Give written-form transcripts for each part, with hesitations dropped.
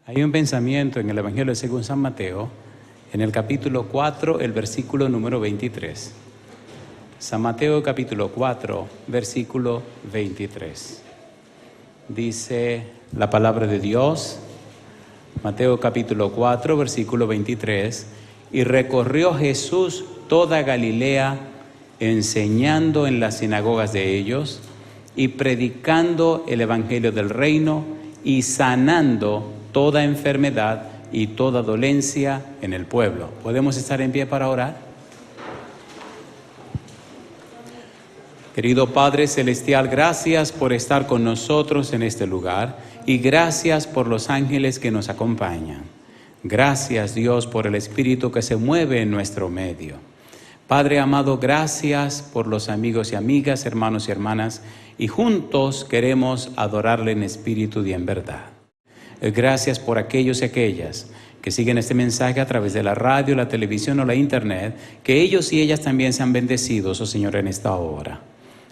Hay un pensamiento en el Evangelio según San Mateo, en el capítulo 4, el versículo número 23. San Mateo capítulo 4, versículo 23. Dice la palabra de Dios, Mateo capítulo 4, versículo 23. Y recorrió Jesús toda Galilea, enseñando en las sinagogas de ellos y predicando el evangelio del reino y sanando toda enfermedad y toda dolencia en el pueblo. ¿Podemos estar en pie para orar? Querido Padre Celestial, gracias por estar con nosotros en este lugar y gracias por los ángeles que nos acompañan. Gracias, Dios, por el Espíritu que se mueve en nuestro medio. Padre amado, gracias por los amigos y amigas, hermanos y hermanas, y juntos queremos adorarle en espíritu y en verdad. Gracias por aquellos y aquellas que siguen este mensaje a través de la radio, la televisión o la internet, que ellos y ellas también sean bendecidos, oh Señor, en esta hora.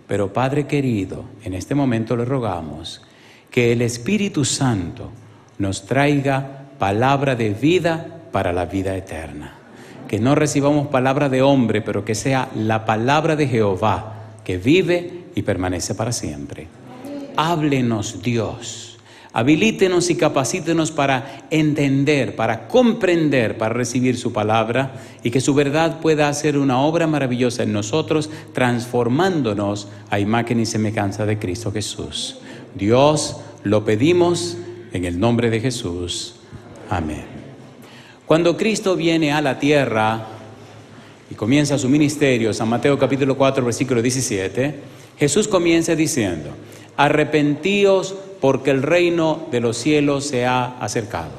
Pero Padre querido, en este momento le rogamos que el Espíritu Santo nos traiga palabra de vida para la vida eterna. Que no recibamos palabra de hombre, pero que sea la palabra de Jehová, que vive y permanece para siempre. Háblenos, Dios. Habilítenos y capacítenos para entender, para comprender, para recibir su palabra y que su verdad pueda hacer una obra maravillosa en nosotros, transformándonos a imagen y semejanza de Cristo Jesús. Dios, lo pedimos en el nombre de Jesús. Amén. Cuando Cristo viene a la tierra y comienza su ministerio, San Mateo capítulo 4, versículo 17, Jesús comienza diciendo: arrepentíos porque el reino de los cielos se ha acercado.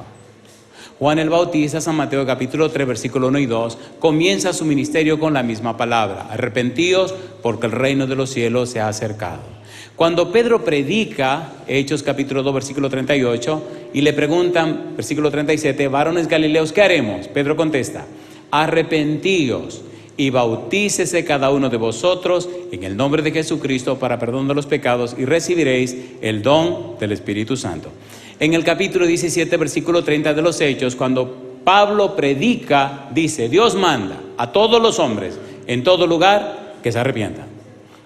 Juan el Bautista, San Mateo capítulo 3, versículo 1 y 2, comienza su ministerio con la misma palabra: arrepentíos porque el reino de los cielos se ha acercado. Cuando Pedro predica, Hechos capítulo 2, versículo 38, y le preguntan, versículo 37, varones galileos, ¿qué haremos? Pedro contesta: arrepentíos y bautícese cada uno de vosotros en el nombre de Jesucristo para perdón de los pecados y recibiréis el don del Espíritu Santo. En el capítulo 17, versículo 30 de los Hechos, cuando Pablo predica, dice: Dios manda a todos los hombres en todo lugar que se arrepientan.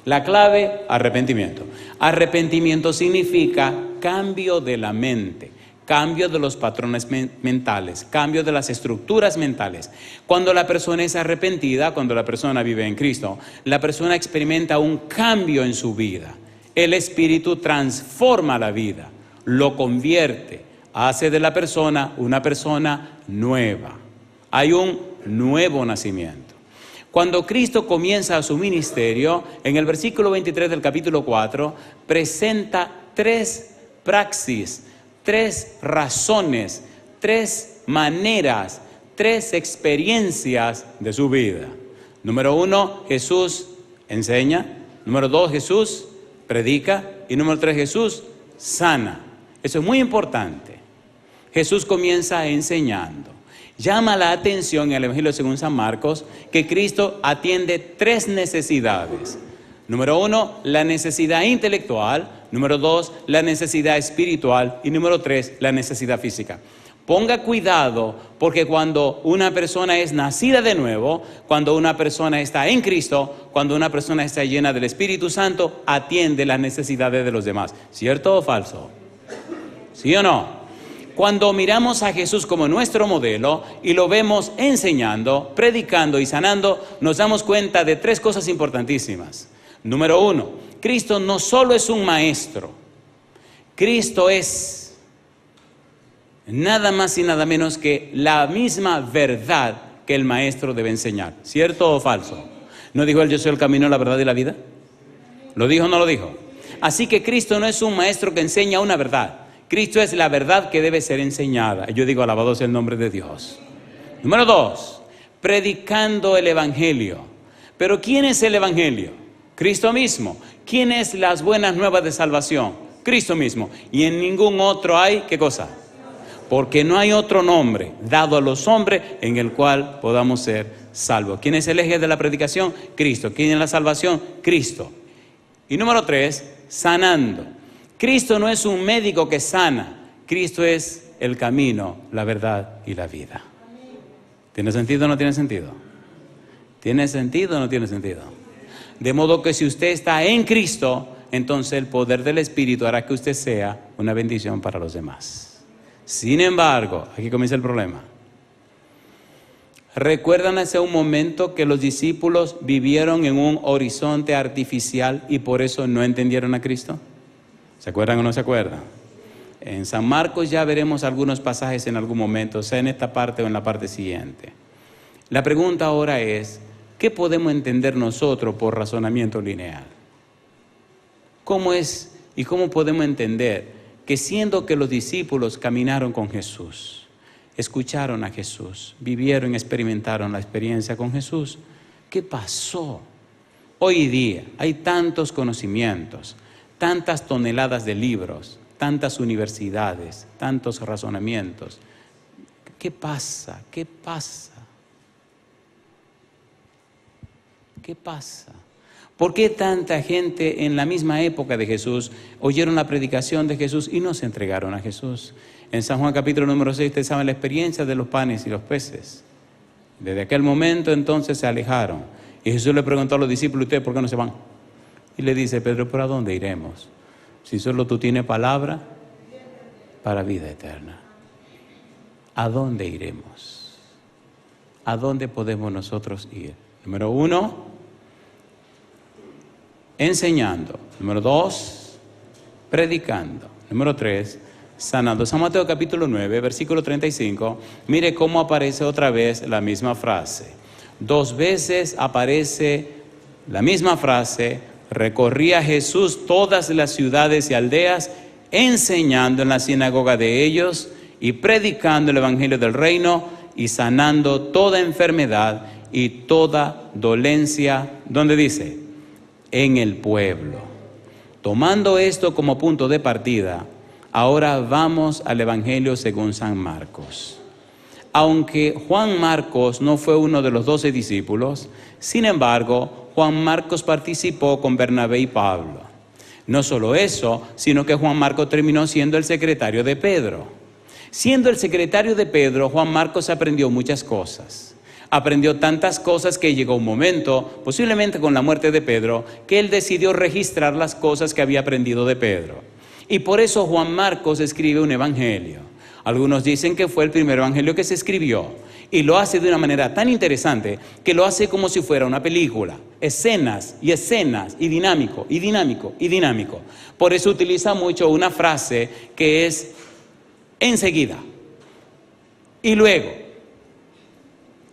La clave, arrepentimiento. Arrepentimiento significa cambio de la mente, cambio de los patrones mentales, cambio de las estructuras mentales. Cuando la persona es arrepentida, cuando la persona vive en Cristo, la persona experimenta un cambio en su vida. El Espíritu transforma la vida, lo convierte, hace de la persona una persona nueva. Hay un nuevo nacimiento. Cuando Cristo comienza su ministerio, en el versículo 23 del capítulo 4, presenta tres praxis, tres razones, tres maneras, tres experiencias de su vida. Número 1, Jesús enseña. Número 2, Jesús predica. Y número 3, Jesús sana. Eso es muy importante. Jesús comienza enseñando. Llama la atención en el Evangelio según San Marcos que Cristo atiende tres necesidades. Número 1, la necesidad intelectual. Número 2, la necesidad espiritual. Y número 3, la necesidad física. Ponga cuidado, porque cuando una persona es nacida de nuevo, cuando una persona está en Cristo, cuando una persona está llena del Espíritu Santo, atiende las necesidades de los demás. ¿Cierto o falso? ¿Sí o no? Cuando miramos a Jesús como nuestro modelo y lo vemos enseñando, predicando y sanando, nos damos cuenta de tres cosas importantísimas. Número 1, Cristo no solo es un maestro, Cristo es nada más y nada menos que la misma verdad que el maestro debe enseñar. ¿Cierto o falso? ¿No dijo él: yo soy el camino, la verdad y la vida? ¿Lo dijo o no lo dijo? Así que Cristo no es un maestro que enseña una verdad. Cristo es la verdad que debe ser enseñada. Yo digo: alabado sea el nombre de Dios. Número 2, predicando el Evangelio. ¿Pero quién es el Evangelio? Cristo mismo. ¿Quién es las buenas nuevas de salvación? Cristo mismo. Y en ningún otro hay, ¿qué cosa? Porque no hay otro nombre dado a los hombres en el cual podamos ser salvos. ¿Quién es el eje de la predicación? Cristo. ¿Quién es la salvación? Cristo. Y número 3, sanando. Cristo no es un médico que sana, Cristo es el camino, la verdad y la vida. ¿Tiene sentido o no tiene sentido? ¿Tiene sentido o no tiene sentido? De modo que si usted está en Cristo, entonces el poder del Espíritu hará que usted sea una bendición para los demás. Sin embargo, aquí comienza el problema. ¿Recuerdan hace un momento que los discípulos vivieron en un horizonte artificial y por eso no entendieron a Cristo? ¿Se acuerdan o no se acuerdan? En San Marcos ya veremos algunos pasajes en algún momento, sea en esta parte o en la parte siguiente. La pregunta ahora es, ¿qué podemos entender nosotros por razonamiento lineal? ¿Cómo es y cómo podemos entender que siendo que los discípulos caminaron con Jesús, escucharon a Jesús, vivieron y experimentaron la experiencia con Jesús, ¿qué pasó? Hoy día hay tantos conocimientos, tantas toneladas de libros, tantas universidades, tantos razonamientos. ¿Qué pasa? ¿Qué pasa? ¿Qué pasa? ¿Por qué tanta gente en la misma época de Jesús oyeron la predicación de Jesús y no se entregaron a Jesús? En San Juan capítulo número 6, ustedes saben la experiencia de los panes y los peces. Desde aquel momento entonces se alejaron. Y Jesús le preguntó a los discípulos, ¿ustedes por qué no se van? Y le dice, Pedro, ¿por a dónde iremos? Si solo tú tienes palabra para vida eterna. ¿A dónde iremos? ¿A dónde podemos nosotros ir? Número 1, enseñando. Número 2, predicando. Número 3, sanando. San Mateo capítulo 9, versículo 35. Mire cómo aparece otra vez la misma frase. 2 veces aparece la misma frase. Recorría Jesús todas las ciudades y aldeas, enseñando en la sinagoga de ellos y predicando el evangelio del reino y sanando toda enfermedad y toda dolencia. ¿Dónde dice? En el pueblo. Tomando esto como punto de partida, ahora vamos al evangelio según San Marcos. Aunque Juan Marcos no fue uno de los 12 discípulos, sin embargo, Juan Marcos participó con Bernabé y Pablo. No solo eso, sino que Juan Marcos terminó siendo el secretario de Pedro. Siendo el secretario de Pedro, Juan Marcos aprendió muchas cosas. Aprendió tantas cosas que llegó un momento, posiblemente con la muerte de Pedro, que él decidió registrar las cosas que había aprendido de Pedro. Y por eso Juan Marcos escribe un evangelio. Algunos dicen que fue el primer evangelio que se escribió. Y lo hace de una manera tan interesante que lo hace como si fuera una película. Escenas y escenas y dinámico y dinámico y dinámico. Por eso utiliza mucho una frase que es enseguida. Y luego,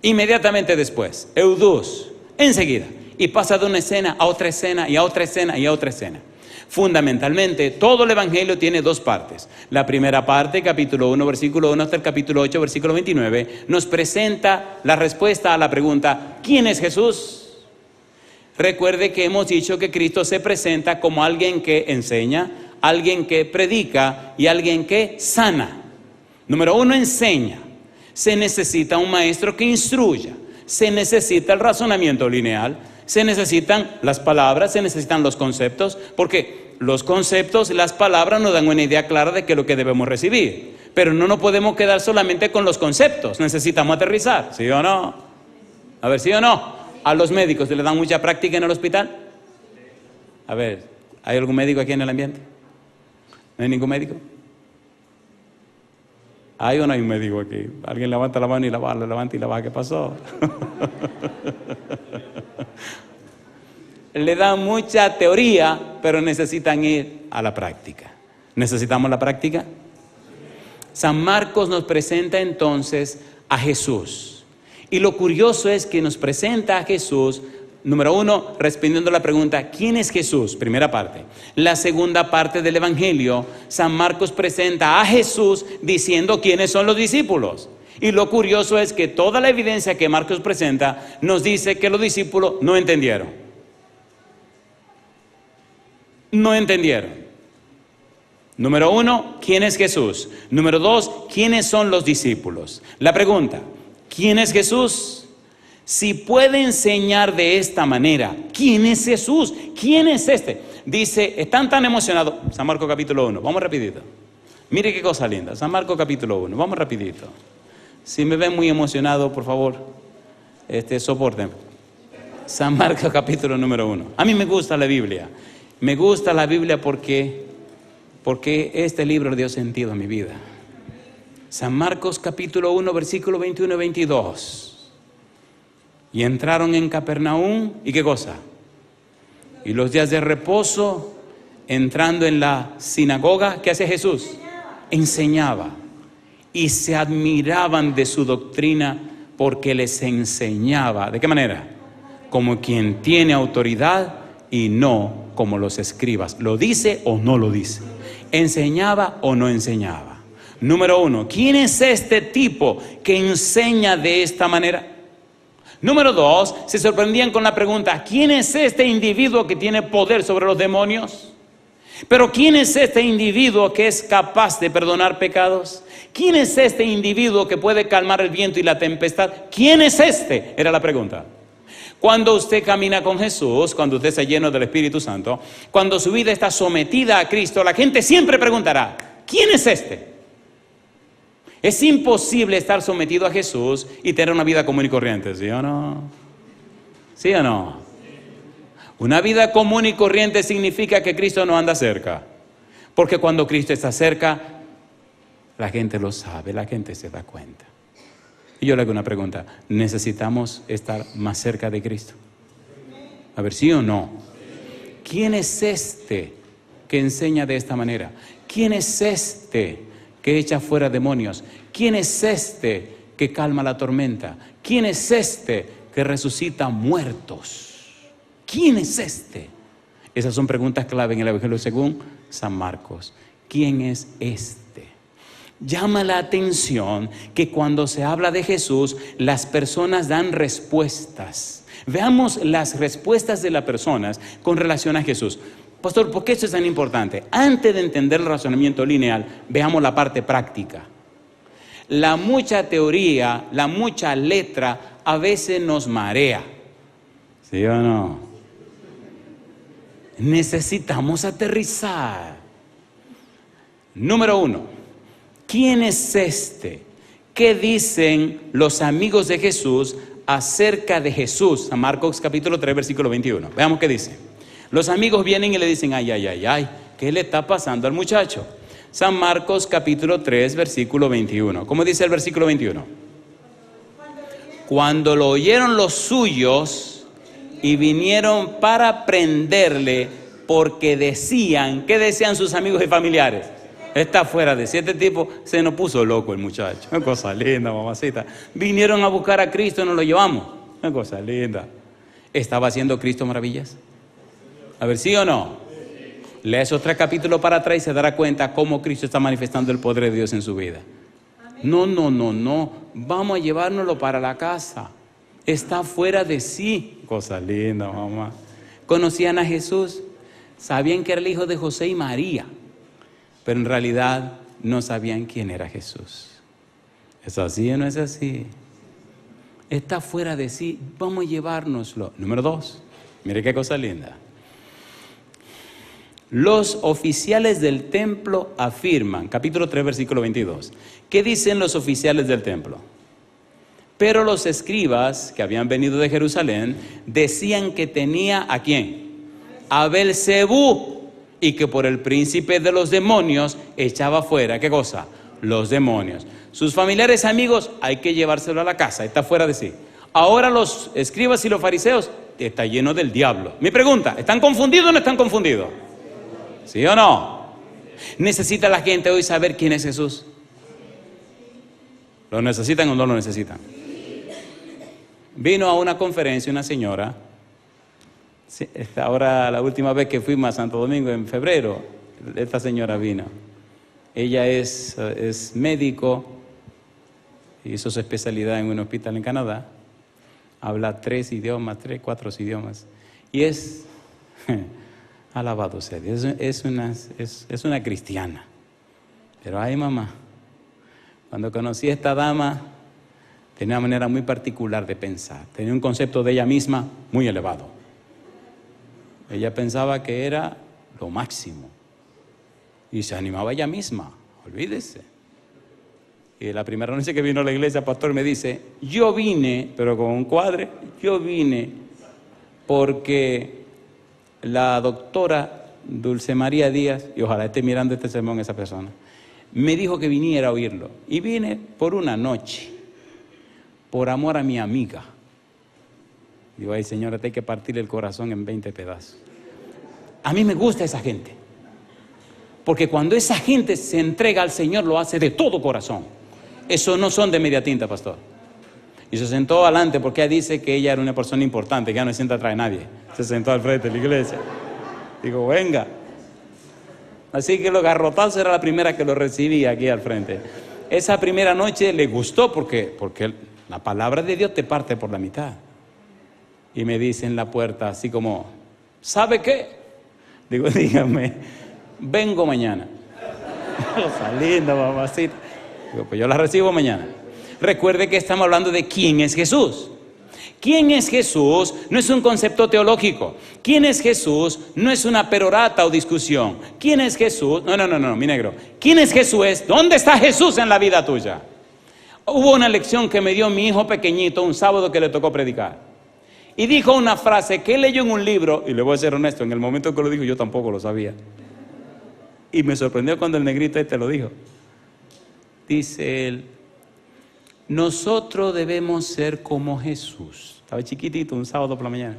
inmediatamente después, eudus, enseguida. Y pasa de una escena a otra escena y a otra escena y a otra escena. Fundamentalmente, todo el evangelio tiene 2 partes. La primera parte, capítulo 1, versículo 1 hasta el capítulo 8, versículo 29, nos presenta la respuesta a la pregunta, ¿quién es Jesús? Recuerde que hemos dicho que Cristo se presenta como alguien que enseña, alguien que predica y alguien que sana. Número 1, enseña. Se necesita un maestro que instruya. Se necesita el razonamiento lineal. Se necesitan las palabras, se necesitan los conceptos, porque los conceptos, las palabras nos dan una idea clara de qué es lo que debemos recibir. Pero no nos podemos quedar solamente con los conceptos, necesitamos aterrizar, ¿sí o no? A ver, ¿sí o no? ¿A los médicos se les dan mucha práctica en el hospital? A ver, ¿hay algún médico aquí en el ambiente? ¿No hay ningún médico? ¿Hay o no hay un médico aquí? Alguien levanta la mano y la baja, levanta y la baja, ¿qué pasó? Le dan mucha teoría, pero necesitan ir a la práctica. ¿Necesitamos la práctica? San Marcos nos presenta entonces a Jesús. Y lo curioso es que nos presenta a Jesús, número 1, respondiendo a la pregunta, ¿quién es Jesús? Primera parte. La segunda parte del Evangelio, San Marcos presenta a Jesús diciendo quiénes son los discípulos. Y lo curioso es que toda la evidencia que Marcos presenta nos dice que los discípulos no entendieron. No entendieron. Número 1, ¿quién es Jesús? Número 2, ¿quiénes son los discípulos? La pregunta, ¿quién es Jesús? Si puede enseñar de esta manera, ¿quién es Jesús? ¿Quién es este? Dice, están tan emocionados. San Marcos capítulo 1, vamos rapidito. Mire qué cosa linda. San Marcos capítulo 1. Vamos rapidito. Si me ven muy emocionado, por favor, soporten. San Marcos capítulo número 1. A mí me gusta la Biblia. Me gusta la Biblia porque este libro dio sentido a mi vida. San Marcos capítulo 1, versículo 21 y 22. Y entraron en Capernaum, ¿y qué cosa? Y los días de reposo, entrando en la sinagoga, ¿qué hace Jesús? Enseñaba. Y se admiraban de su doctrina porque les enseñaba. ¿De qué manera? Como quien tiene autoridad y no como los escribas. ¿Lo dice o no lo dice? ¿Enseñaba o no enseñaba? Número 1, ¿quién es este tipo que enseña de esta manera? Número 2, se sorprendían con la pregunta, ¿quién es este individuo que tiene poder sobre los demonios? Pero ¿quién es este individuo que es capaz de perdonar pecados? ¿Quién es este individuo que puede calmar el viento y la tempestad? ¿Quién es este? Era la pregunta. Cuando usted camina con Jesús, cuando usted está lleno del Espíritu Santo, cuando su vida está sometida a Cristo, la gente siempre preguntará, ¿quién es este? Es imposible estar sometido a Jesús y tener una vida común y corriente, ¿sí o no? ¿Sí o no? Una vida común y corriente significa que Cristo no anda cerca. Porque cuando Cristo está cerca, la gente lo sabe, la gente se da cuenta. Y yo le hago una pregunta, ¿necesitamos estar más cerca de Cristo? A ver, ¿sí o no? ¿Quién es este que enseña de esta manera? ¿Quién es este que echa fuera demonios? ¿Quién es este que calma la tormenta? ¿Quién es este que resucita muertos? ¿Quién es este? Esas son preguntas clave en el Evangelio según San Marcos. ¿Quién es este? Llama la atención que cuando se habla de Jesús, las personas dan respuestas. Veamos las respuestas de las personas con relación a Jesús. Pastor, ¿por qué esto es tan importante? Antes de entender el razonamiento lineal, veamos la parte práctica. La mucha teoría, la mucha letra, a veces nos marea. ¿Sí o no? Necesitamos aterrizar. Número 1, ¿quién es este? ¿Qué dicen los amigos de Jesús acerca de Jesús? San Marcos capítulo 3, versículo 21. Veamos qué dice. Los amigos vienen y le dicen, ay, ¿qué le está pasando al muchacho? San Marcos capítulo 3, versículo 21. ¿Cómo dice el versículo 21? Cuando lo oyeron los suyos y vinieron para prenderle, porque decían, ¿qué decían sus amigos y familiares? Está fuera de sí. Este tipo se nos puso loco el muchacho. Una cosa linda, mamacita. Vinieron a buscar a Cristo y nos lo llevamos. Una cosa linda. ¿Estaba haciendo Cristo maravillas? A ver, ¿sí o no? Lea esos 3 capítulos para atrás y se dará cuenta cómo Cristo está manifestando el poder de Dios en su vida. No. Vamos a llevárnoslo para la casa. Está fuera de sí. Cosa linda, mamá. Conocían a Jesús. Sabían que era el hijo de José y María. Pero en realidad no sabían quién era Jesús. ¿Es así o no es así? Está fuera de sí. Vamos a llevárnoslo. Número 2. Mire qué cosa linda. Los oficiales del templo afirman, capítulo 3, versículo 22. ¿Qué dicen los oficiales del templo? Pero los escribas que habían venido de Jerusalén decían que tenía ¿a quién? A Belcebú, y que por el príncipe de los demonios echaba fuera, ¿qué cosa? Los demonios. Sus familiares amigos hay que llevárselo a la casa, está fuera de sí. Ahora los escribas y los fariseos está lleno del diablo. Mi pregunta, ¿están confundidos o no están confundidos? ¿Sí o no? ¿Necesita la gente hoy saber quién es Jesús? ¿Lo necesitan o no lo necesitan? Vino a una conferencia una señora. Ahora la última vez que fuimos a Santo Domingo en febrero, esta señora vino. Ella es médico, hizo su especialidad en un hospital en Canadá. Habla 3 idiomas, 4 idiomas. Y es... Alabado sea Dios, es una cristiana. Pero ay, mamá, cuando conocí a esta dama, tenía una manera muy particular de pensar. Tenía un concepto de ella misma muy elevado. Ella pensaba que era lo máximo. Y se animaba ella misma olvídese. Y la primera noche que vino a la iglesia, el pastor me dice, yo vine, pero con un cuadre, yo vine porque la doctora Dulce María Díaz, y ojalá esté mirando este sermón esa persona, me dijo que viniera a oírlo. Y vine por una noche, por amor a mi amiga. Digo, ay señora, te hay que partirle el corazón en 20 pedazos. A mí me gusta esa gente, porque cuando esa gente se entrega al Señor, lo hace de todo corazón. Eso no son de media tinta, pastor. Y se sentó adelante porque ella dice que ella era una persona importante, que ya no se sienta atrás de nadie. Se sentó al frente de la iglesia. Digo, venga. Así que los garrotazos era la primera que lo recibía aquí al frente. Esa primera noche le gustó porque la palabra de Dios te parte por la mitad. Y me dice en la puerta así como, ¿sabe qué? Digo, dígame, vengo mañana. Cosa linda, mamacita. Digo, pues yo la recibo mañana. Recuerde que estamos hablando de quién es Jesús. ¿Quién es Jesús? No es un concepto teológico. ¿Quién es Jesús? No es una perorata o discusión. ¿Quién es Jesús? No, mi negro. ¿Quién es Jesús? ¿Dónde está Jesús en la vida tuya? Hubo una lección que me dio mi hijo pequeñito un sábado que le tocó predicar. Y dijo una frase que él leyó en un libro, y le voy a ser honesto, en el momento que lo dijo yo tampoco lo sabía. Y me sorprendió cuando el negrito lo dijo. Dice él, nosotros debemos ser como Jesús. Estaba chiquitito un sábado por la mañana.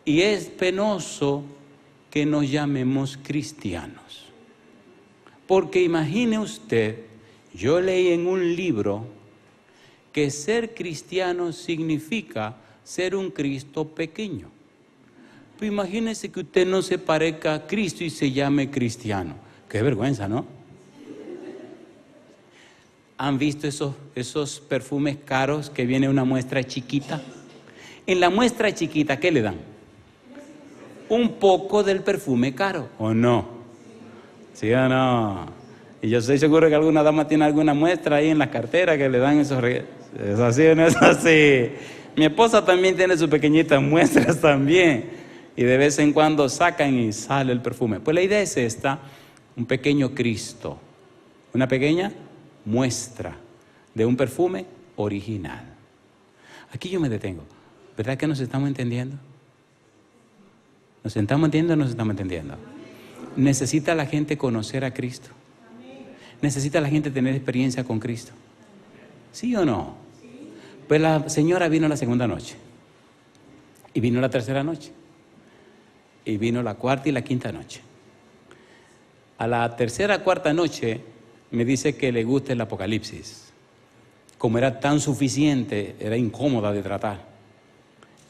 Y es penoso que nos llamemos cristianos. Porque imagine usted, yo leí en un libro que ser cristiano significa ser un Cristo pequeño. Pues imagínese que usted no se parezca a Cristo y se llame cristiano. Qué vergüenza, ¿no? ¿Han visto esos perfumes caros que viene una muestra chiquita? En la muestra chiquita, ¿qué le dan? Un poco del perfume caro, ¿o no? ¿Sí o no? Y yo estoy seguro que alguna dama tiene alguna muestra ahí en la cartera que le dan esos regalos. ¿Es así o no es así? Mi esposa también tiene sus pequeñitas muestras también. Y de vez en cuando sacan y sale el perfume. Pues la idea es esta, un pequeño Cristo, una pequeña muestra de un perfume original. Aquí yo me detengo. ¿Verdad que nos estamos entendiendo? ¿Nos estamos entendiendo o no nos estamos entendiendo? ¿Necesita la gente conocer a Cristo? ¿Necesita la gente tener experiencia con Cristo? ¿Sí o no? Pues la señora vino la segunda noche. Y vino la tercera noche. Y vino la cuarta y la quinta noche. A la tercera, cuarta noche me dice que le gusta el Apocalipsis. Como era tan suficiente, era incómoda de tratar.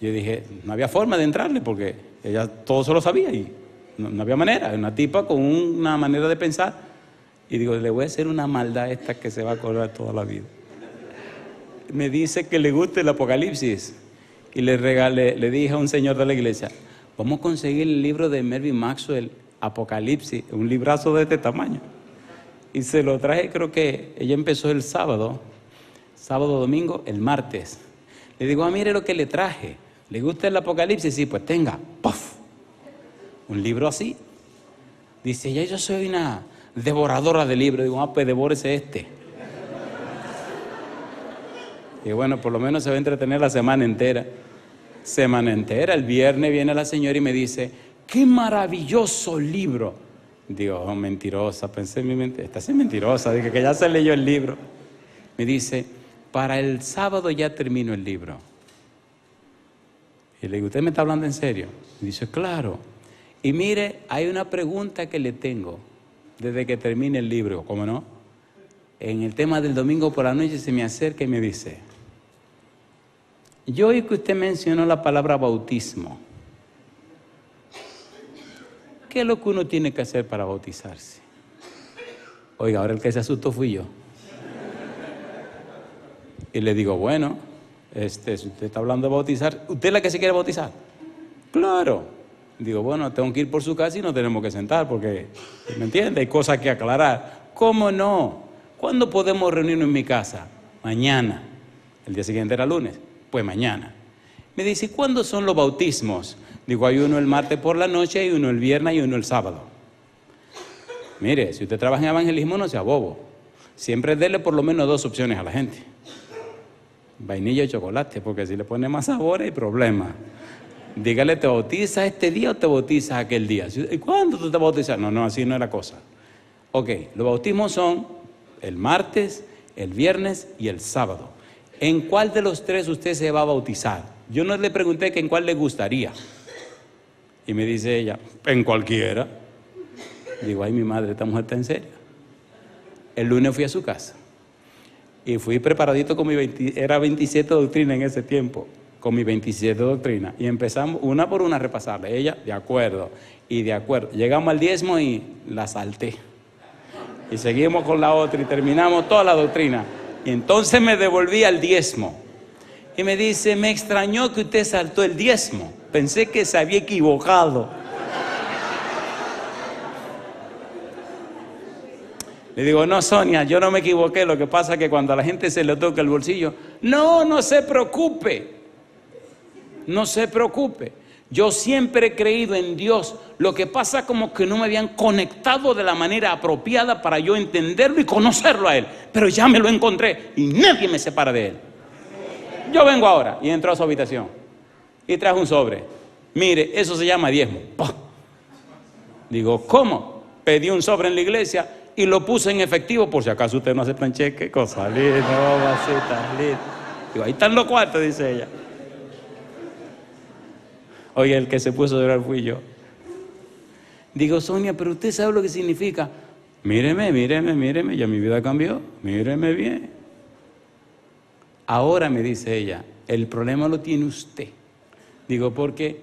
Yo dije, no había forma de entrarle porque ella todo se lo sabía y no había manera. Una tipa con una manera de pensar. Y digo, le voy a hacer una maldad a esta que se va a acordar toda la vida. Me dice que le gusta el Apocalipsis. Y le dije a un señor de la iglesia, vamos a conseguir el libro de Mervyn Maxwell, Apocalipsis, un librazo de este tamaño. Y se lo traje, creo que ella empezó el sábado, domingo, el martes. Le digo, mire lo que le traje. ¿Le gusta el Apocalipsis? Sí, pues tenga, ¡puff! Un libro así. Dice, ya yo soy una devoradora de libros. Digo, pues devórese este. Y bueno, por lo menos se va a entretener la semana entera. El viernes viene la señora y me dice, ¡qué maravilloso libro! Digo, oh, mentirosa, pensé en mi mente, esta es mentirosa, dije que ya se leyó el libro. Me dice, para el sábado ya termino el libro. Y le digo, ¿usted me está hablando en serio? Y dice, claro. Y mire, hay una pregunta que le tengo desde que termine el libro, ¿cómo no? En el tema del domingo por la noche se me acerca y me dice, yo oí que usted mencionó la palabra bautismo. ¿Qué es lo que uno tiene que hacer para bautizarse? Oiga, ahora el que se asustó fui yo. Y le digo, bueno, si usted está hablando de bautizar, ¿usted es la que se quiere bautizar? Claro. Digo, bueno, tengo que ir por su casa y nos tenemos que sentar porque, ¿me entiende? Hay cosas que aclarar. ¿Cómo no? ¿Cuándo podemos reunirnos en mi casa? Mañana. El día siguiente era lunes. Pues mañana. Me dice, ¿cuándo son los bautismos? Digo, hay uno el martes por la noche, hay uno el viernes y uno el sábado. Mire, si usted trabaja en evangelismo, no sea bobo. Siempre dele por lo menos 2 opciones a la gente. Vainilla y chocolate, porque si le pone más sabor hay problema. Dígale, ¿te bautizas este día o te bautizas aquel día? ¿Y cuándo tú te bautizas? No, así no es la cosa. Ok, los bautismos son el martes, el viernes y el sábado. ¿En cuál de los 3 usted se va a bautizar? Yo no le pregunté que en cuál le gustaría. Y me dice ella, en cualquiera. Digo, ay, mi madre, esta mujer está en serio. El lunes fui a su casa y fui preparadito con era 27 doctrinas en ese tiempo, con mis 27 doctrinas. Y empezamos una por una a repasarle. Ella, de acuerdo, y de acuerdo. Llegamos al diezmo y la salté. Y seguimos con la otra y terminamos toda la doctrina. Y entonces me devolví al diezmo. Y me dice, me extrañó que usted saltó el diezmo. Pensé que se había equivocado. Le digo, no, Sonia, yo no me equivoqué. Lo que pasa es que cuando a la gente se le toca el bolsillo, no se preocupe. No se preocupe. Yo siempre he creído en Dios. Lo que pasa es como que no me habían conectado de la manera apropiada para yo entenderlo y conocerlo a Él. Pero ya me lo encontré y nadie me separa de Él. Yo vengo ahora y entro a su habitación y trajo un sobre. Mire, eso se llama diezmo. ¡Pah! Digo, ¿cómo? Pedí un sobre en la iglesia y lo puse en efectivo por si acaso usted no acepta en cheque. Cosa linda, mamacita linda. Digo, ahí están los cuartos, dice ella. Oye, el que se puso a llorar fui yo. Digo, Sonia, pero usted sabe lo que significa. Míreme, ya mi vida cambió. Míreme bien. Ahora me dice ella, el problema lo tiene usted. Digo, ¿por qué?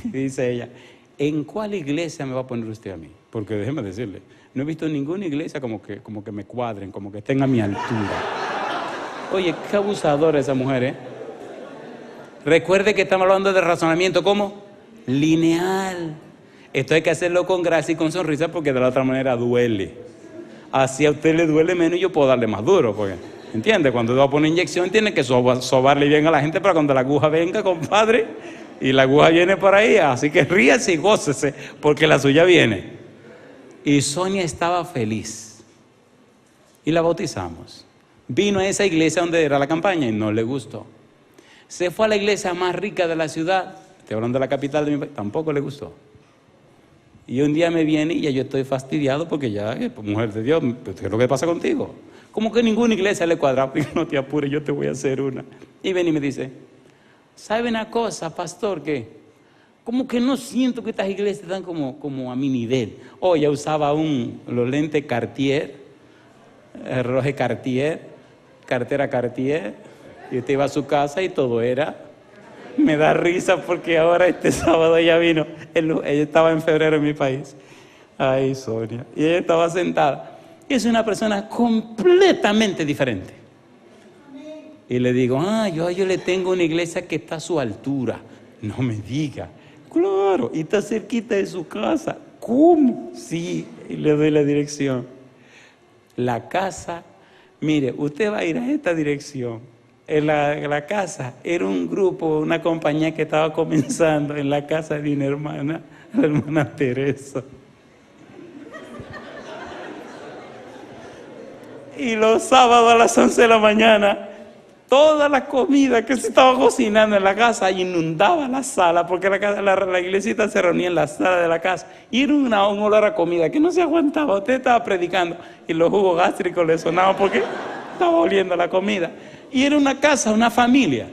Dice ella, ¿en cuál iglesia me va a poner usted a mí? Porque déjeme decirle, no he visto ninguna iglesia como que me cuadren, como que estén a mi altura. Oye, qué abusadora esa mujer, ¿eh? Recuerde que estamos hablando de razonamiento, ¿cómo? Lineal. Esto hay que hacerlo con gracia y con sonrisa porque de la otra manera duele. Así a usted le duele menos y yo puedo darle más duro, porque, ¿entiende? Cuando va a poner inyección tiene que sobarle bien a la gente para cuando la aguja venga, compadre, y la aguja viene por ahí, así que ríase y gócese porque la suya viene. Y Sonia estaba feliz y la bautizamos. Vino a esa iglesia donde era la campaña y no le gustó. Se fue a la iglesia más rica de la ciudad, estoy hablando de la capital de mi país, tampoco le gustó. Y un día me viene y ya yo estoy fastidiado porque ya, mujer de Dios, ¿qué es lo que pasa contigo? Como que ninguna iglesia le cuadra. Digo, no te apures, yo te voy a hacer una. Y ven y me dice, ¿sabe una cosa, pastor? Que como que no siento que estas iglesias están como a mi nivel. Oh, ya usaba los lentes Cartier, el reloj Cartier, cartera Cartier. Y usted iba a su casa y todo era. Me da risa porque ahora este sábado ella vino. Ella estaba en febrero en mi país. Ay, Sonia. Y ella estaba sentada. Y es una persona completamente diferente. Y le digo, yo le tengo una iglesia que está a su altura. No me diga. Claro, y está cerquita de su casa. ¿Cómo? Sí, y le doy la dirección. La casa, mire, usted va a ir a esta dirección. En la casa era un grupo, una compañía que estaba comenzando en la casa de una hermana, la hermana Teresa. Y los sábados a las 11 de la mañana, toda la comida que se estaba cocinando en la casa inundaba la sala, porque la iglesita se reunía en la sala de la casa. Y era un olor a comida que no se aguantaba. Usted estaba predicando y los jugos gástricos le sonaban porque estaba oliendo la comida. Y era una casa, una familia.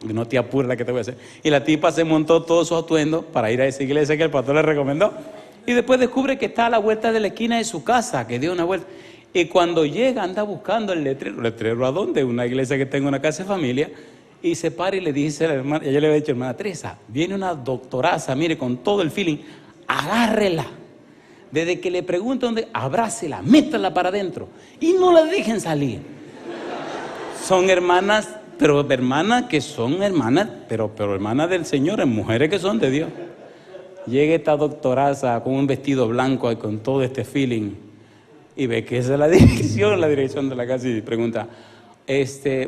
No te apures la que te voy a hacer. Y la tipa se montó todo su atuendo para ir a esa iglesia que el pastor le recomendó. Y después descubre que está a la vuelta de la esquina de su casa, que dio una vuelta. Y cuando llega anda buscando el letrero. ¿Letrero a dónde? Una iglesia que tenga una casa de familia. Y se para y le dice a la hermana, ella le había dicho, hermana Teresa, viene una doctoraza, mire, con todo el feeling, agárrela. Desde que le pregunte dónde, abrácela, métala para adentro. Y no la dejen salir. Son hermanas, pero hermanas que son hermanas, pero hermanas del Señor, mujeres que son de Dios. Llega esta doctoraza con un vestido blanco y con todo este feeling y ve que esa es la dirección de la casa y pregunta,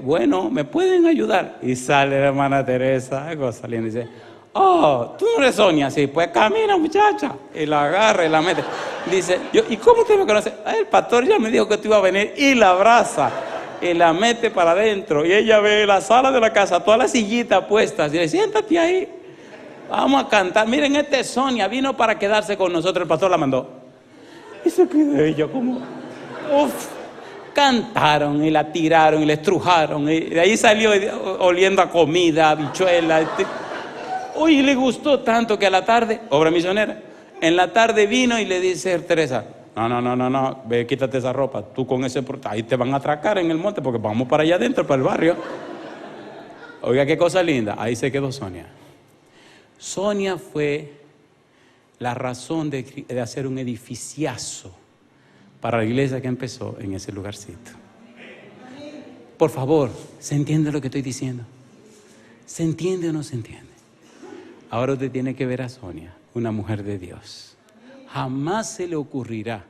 bueno, ¿me pueden ayudar? Y sale la hermana Teresa, saliendo y dice, oh, tú no eres Sonia, sí, pues camina muchacha. Y la agarra y la mete. Dice, ¿y cómo usted me conoce? El pastor ya me dijo que tú ibas a venir, y la abraza y la mete para adentro. Y ella ve la sala de la casa, todas las sillitas puestas. Y le dice, siéntate ahí, vamos a cantar. Miren, esta es Sonia, vino para quedarse con nosotros. El pastor la mandó. Y se quedó ella como, uff. Cantaron y la tiraron y la estrujaron. Y de ahí salió oliendo a comida, a habichuela. Uy, le gustó tanto que a la tarde, obra misionera, en la tarde vino y le dice Teresa, no, ve, quítate esa ropa, tú con ese, ahí te van a atracar en el monte porque vamos para allá adentro, para el barrio. Oiga, qué cosa linda, ahí se quedó Sonia. Sonia fue la razón de hacer un edificiazo para la iglesia que empezó en ese lugarcito. Por favor, ¿se entiende lo que estoy diciendo? ¿Se entiende o no se entiende? Ahora usted tiene que ver a Sonia, una mujer de Dios. Jamás se le ocurrirá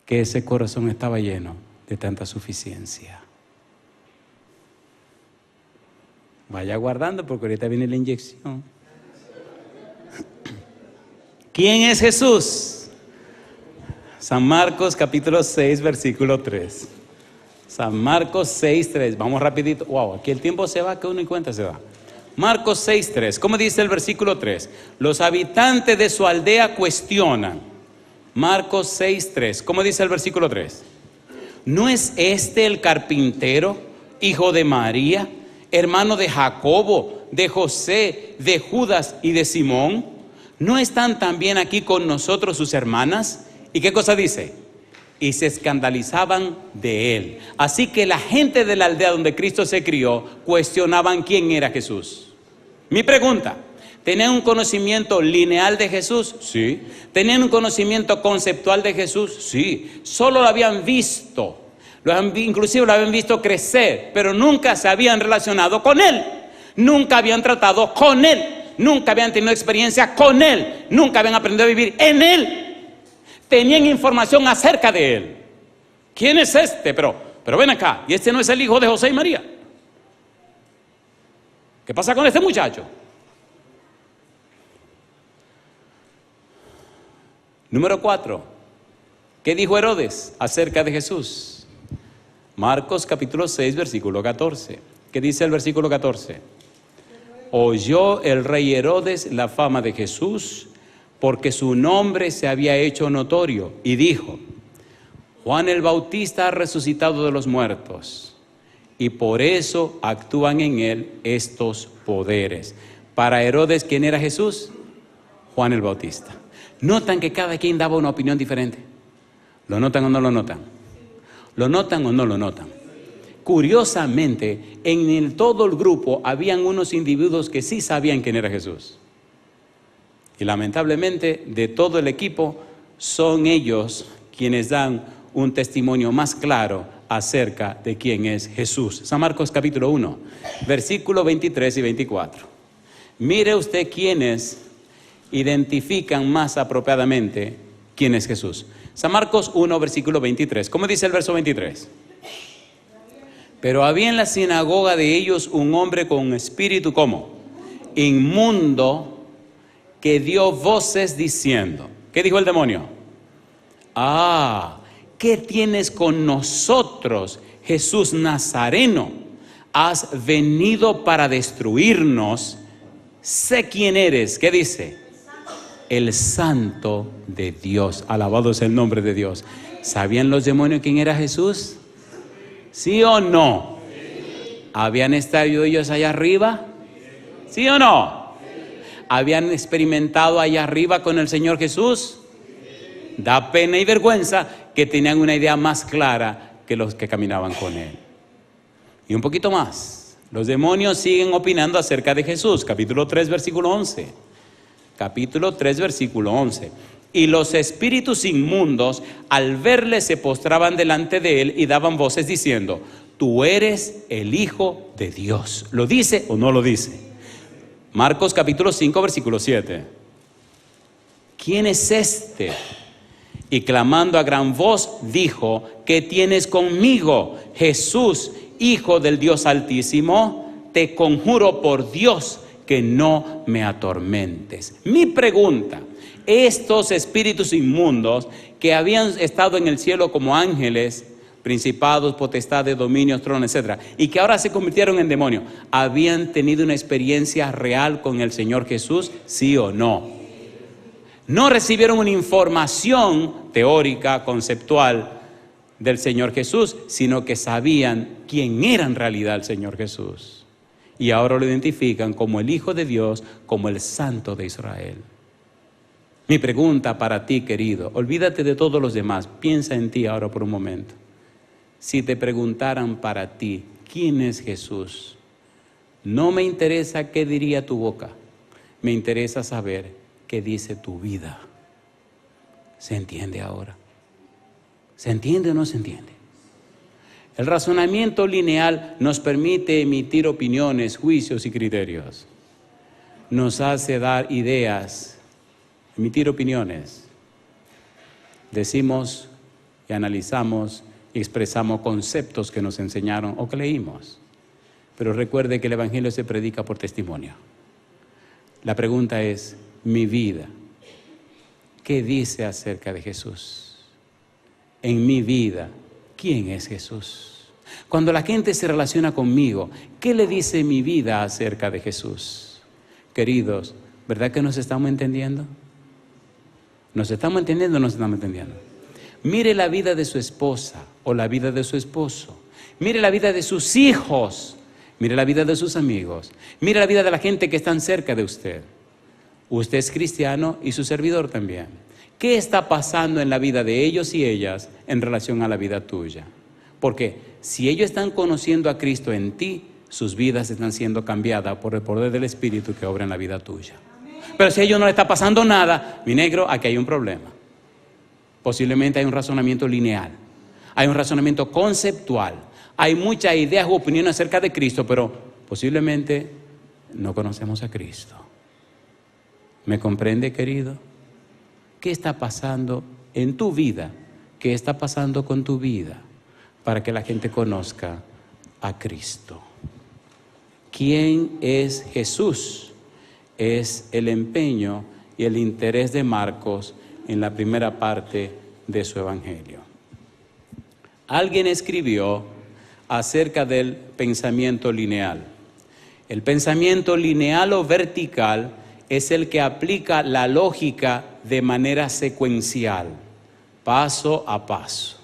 que ese corazón estaba lleno de tanta suficiencia. Vaya guardando porque ahorita viene la inyección. ¿Quién es Jesús? San Marcos capítulo 6 versículo 3. San Marcos 6, 3. Vamos rapidito. Wow, aquí el tiempo se va, que uno y cuenta se va. Marcos 6, 3. ¿Cómo dice el versículo 3? Los habitantes de su aldea cuestionan. Marcos 6, 3. ¿Cómo dice el versículo 3? ¿No es este el carpintero, hijo de María, hermano de Jacobo, de José, de Judas y de Simón? ¿No están también aquí con nosotros sus hermanas? ¿Y qué cosa dice? Y se escandalizaban de él. Así que la gente de la aldea donde Cristo se crió cuestionaban quién era Jesús. Mi pregunta, ¿tenían un conocimiento lineal de Jesús? Sí. ¿Tenían un conocimiento conceptual de Jesús? Sí. Solo lo habían visto, inclusive lo habían visto crecer, pero nunca se habían relacionado con él. Nunca habían tratado con él. Nunca habían tenido experiencia con él. Nunca habían aprendido a vivir en él. Tenían información acerca de él. ¿Quién es este? Pero ven acá, ¿y este no es el hijo de José y María? ¿Qué pasa con este muchacho? Número 4. ¿Qué dijo Herodes acerca de Jesús? Marcos capítulo 6 versículo 14. ¿Qué dice el versículo 14? Oyó el rey Herodes la fama de Jesús, porque su nombre se había hecho notorio, y dijo: Juan el Bautista ha resucitado de los muertos, y por eso actúan en él estos poderes. Para Herodes, ¿quién era Jesús? Juan el Bautista. ¿Notan que cada quien daba una opinión diferente? ¿Lo notan o no lo notan? ¿Lo notan o no lo notan? Curiosamente, todo el grupo habían unos individuos que sí sabían quién era Jesús. Y lamentablemente, de todo el equipo, son ellos quienes dan un testimonio más claro acerca de quién es Jesús. San Marcos capítulo 1, versículos 23 y 24. Mire usted quiénes identifican más apropiadamente quién es Jesús. San Marcos 1, versículo 23. ¿Cómo dice el verso 23? Pero había en la sinagoga de ellos un hombre con un espíritu, ¿cómo? Inmundo, que dio voces diciendo. ¿Qué dijo el demonio? ¿Qué tienes con nosotros, Jesús Nazareno? Has venido para destruirnos. Sé quién eres. ¿Qué dice? El Santo de Dios. Alabado es el nombre de Dios. ¿Sabían los demonios quién era Jesús? ¿Sí o no? ¿Habían estado ellos allá arriba? ¿Sí o no? ¿Habían experimentado allá arriba con el Señor Jesús? Da pena y vergüenza que tenían una idea más clara que los que caminaban con Él. Y un poquito más. Los demonios siguen opinando acerca de Jesús. Capítulo 3, versículo 11. Capítulo 3, versículo 11. Y los espíritus inmundos, al verle, se postraban delante de Él y daban voces diciendo: Tú eres el Hijo de Dios. ¿Lo dice o no lo dice? Marcos capítulo 5, versículo 7. ¿Quién es este? Y clamando a gran voz dijo: ¿Qué tienes conmigo, Jesús, Hijo del Dios Altísimo? Te conjuro por Dios que no me atormentes. Mi pregunta, estos espíritus inmundos que habían estado en el cielo como ángeles, principados, potestades, dominios, tronos, etc., y que ahora se convirtieron en demonios, ¿habían tenido una experiencia real con el Señor Jesús? ¿Sí o no? No recibieron una información teórica, conceptual del Señor Jesús, sino que sabían quién era en realidad el Señor Jesús. Y ahora lo identifican como el Hijo de Dios, como el Santo de Israel. Mi pregunta para ti, querido, olvídate de todos los demás, piensa en ti ahora por un momento. Si te preguntaran para ti, ¿quién es Jesús? No me interesa qué diría tu boca, me interesa saber qué dice tu vida. ¿Se entiende ahora? ¿Se entiende o no se entiende? El razonamiento lineal nos permite emitir opiniones, juicios y criterios. Nos hace dar ideas, emitir opiniones. Decimos y analizamos y expresamos conceptos que nos enseñaron o que leímos. Pero recuerde que el Evangelio se predica por testimonio. La pregunta es, mi vida, ¿qué dice acerca de Jesús? En mi vida, ¿quién es Jesús? Cuando la gente se relaciona conmigo, ¿qué le dice mi vida acerca de Jesús? Queridos, ¿verdad que nos estamos entendiendo? ¿Nos estamos entendiendo o no nos estamos entendiendo? Mire la vida de su esposa o la vida de su esposo. Mire la vida de sus hijos. Mire la vida de sus amigos. Mire la vida de la gente que están cerca de usted. Usted es cristiano y su servidor también. ¿Qué está pasando en la vida de ellos y ellas en relación a la vida tuya? Porque si ellos están conociendo a Cristo en ti, sus vidas están siendo cambiadas por el poder del Espíritu que obra en la vida tuya. Pero si a ellos no le está pasando nada, mi negro, aquí hay un problema. Posiblemente hay un razonamiento lineal, hay un razonamiento conceptual, hay muchas ideas u opiniones acerca de Cristo, pero posiblemente no conocemos a Cristo. ¿Me comprende, querido? ¿Qué está pasando en tu vida? ¿Qué está pasando con tu vida? Para que la gente conozca a Cristo. ¿Quién es Jesús? Es el empeño y el interés de Marcos en la primera parte de su evangelio. Alguien escribió acerca del pensamiento lineal. El pensamiento lineal o vertical es el que aplica la lógica de manera secuencial, paso a paso,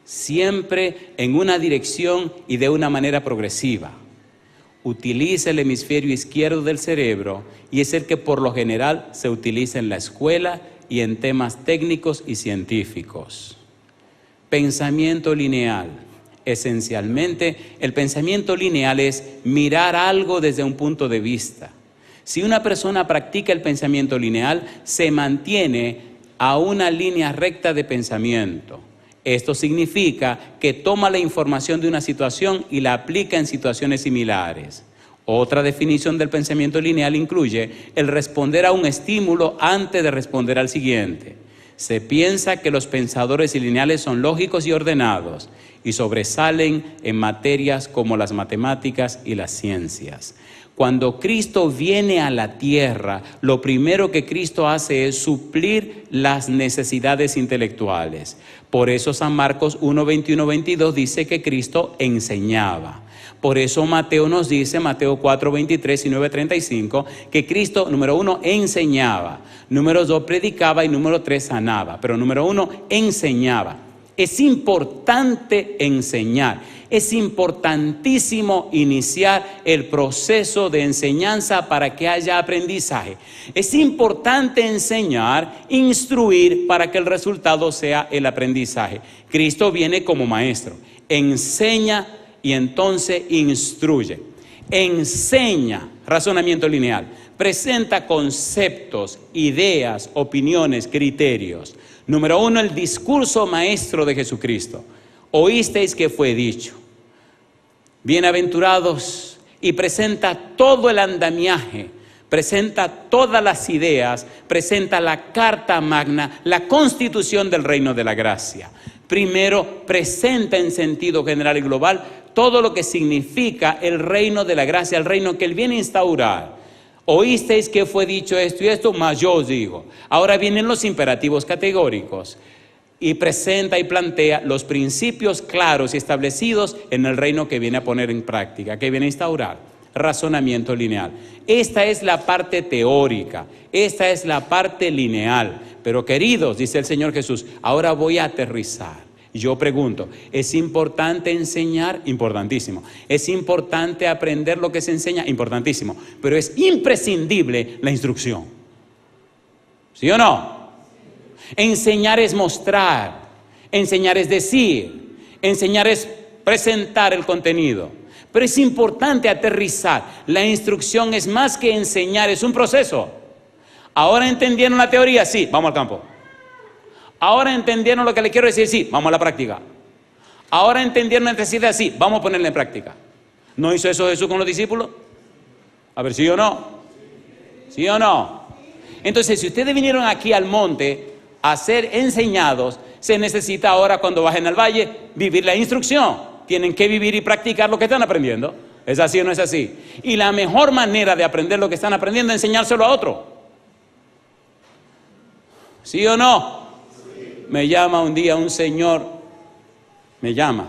siempre en una dirección y de una manera progresiva. Utiliza el hemisferio izquierdo del cerebro y es el que por lo general se utiliza en la escuela y en temas técnicos y científicos. Pensamiento lineal. Esencialmente, el pensamiento lineal es mirar algo desde un punto de vista. Si una persona practica el pensamiento lineal, se mantiene a una línea recta de pensamiento. Esto significa que toma la información de una situación y la aplica en situaciones similares. Otra definición del pensamiento lineal incluye el responder a un estímulo antes de responder al siguiente. Se piensa que los pensadores lineales son lógicos y ordenados y sobresalen en materias como las matemáticas y las ciencias. Cuando Cristo viene a la tierra, lo primero que Cristo hace es suplir las necesidades intelectuales. Por eso San Marcos 1, 21, 22 dice que Cristo enseñaba. Por eso Mateo nos dice, Mateo 4, 23 y 9, 35, que Cristo, número 1, enseñaba, número 2, predicaba y número 3, sanaba. Pero número 1, enseñaba. Es importante enseñar, es importantísimo iniciar el proceso de enseñanza para que haya aprendizaje. Es importante enseñar, instruir para que el resultado sea el aprendizaje. Cristo viene como maestro, enseña y entonces instruye. Enseña, razonamiento lineal, presenta conceptos, ideas, opiniones, criterios. Número 1, el discurso maestro de Jesucristo. Oísteis que fue dicho. Bienaventurados, y presenta todo el andamiaje, presenta todas las ideas, presenta la carta magna, la constitución del reino de la gracia. Primero, presenta en sentido general y global todo lo que significa el reino de la gracia, el reino que Él viene a instaurar. Oísteis que fue dicho esto y esto, mas yo os digo. Ahora vienen los imperativos categóricos y presenta y plantea los principios claros y establecidos en el reino que viene a poner en práctica, que viene a instaurar. Razonamiento lineal. Esta es la parte teórica, esta es la parte lineal. Pero queridos, dice el Señor Jesús, ahora voy a aterrizar. Yo pregunto, ¿es importante enseñar? Importantísimo. ¿Es importante aprender lo que se enseña? Importantísimo. Pero es imprescindible la instrucción. ¿Sí o no? Enseñar es mostrar, enseñar es decir, enseñar es presentar el contenido. Pero es importante aterrizar. La instrucción es más que enseñar, es un proceso. ¿Ahora entendieron la teoría? Sí, vamos al campo. ¿Ahora entendieron lo que le quiero decir? Sí, vamos a la práctica. ¿Ahora entendieron la necesidad? Sí, vamos a ponerla en práctica. ¿No hizo eso Jesús con los discípulos? A ver, ¿sí o no? ¿Sí o no? Entonces, si ustedes vinieron aquí al monte a ser enseñados, se necesita ahora, cuando bajen al valle, vivir la instrucción. Tienen que vivir y practicar lo que están aprendiendo. ¿Es así o no es así? Y la mejor manera de aprender lo que están aprendiendo es enseñárselo a otro. ¿Sí o no? Me llama un día un señor, me llama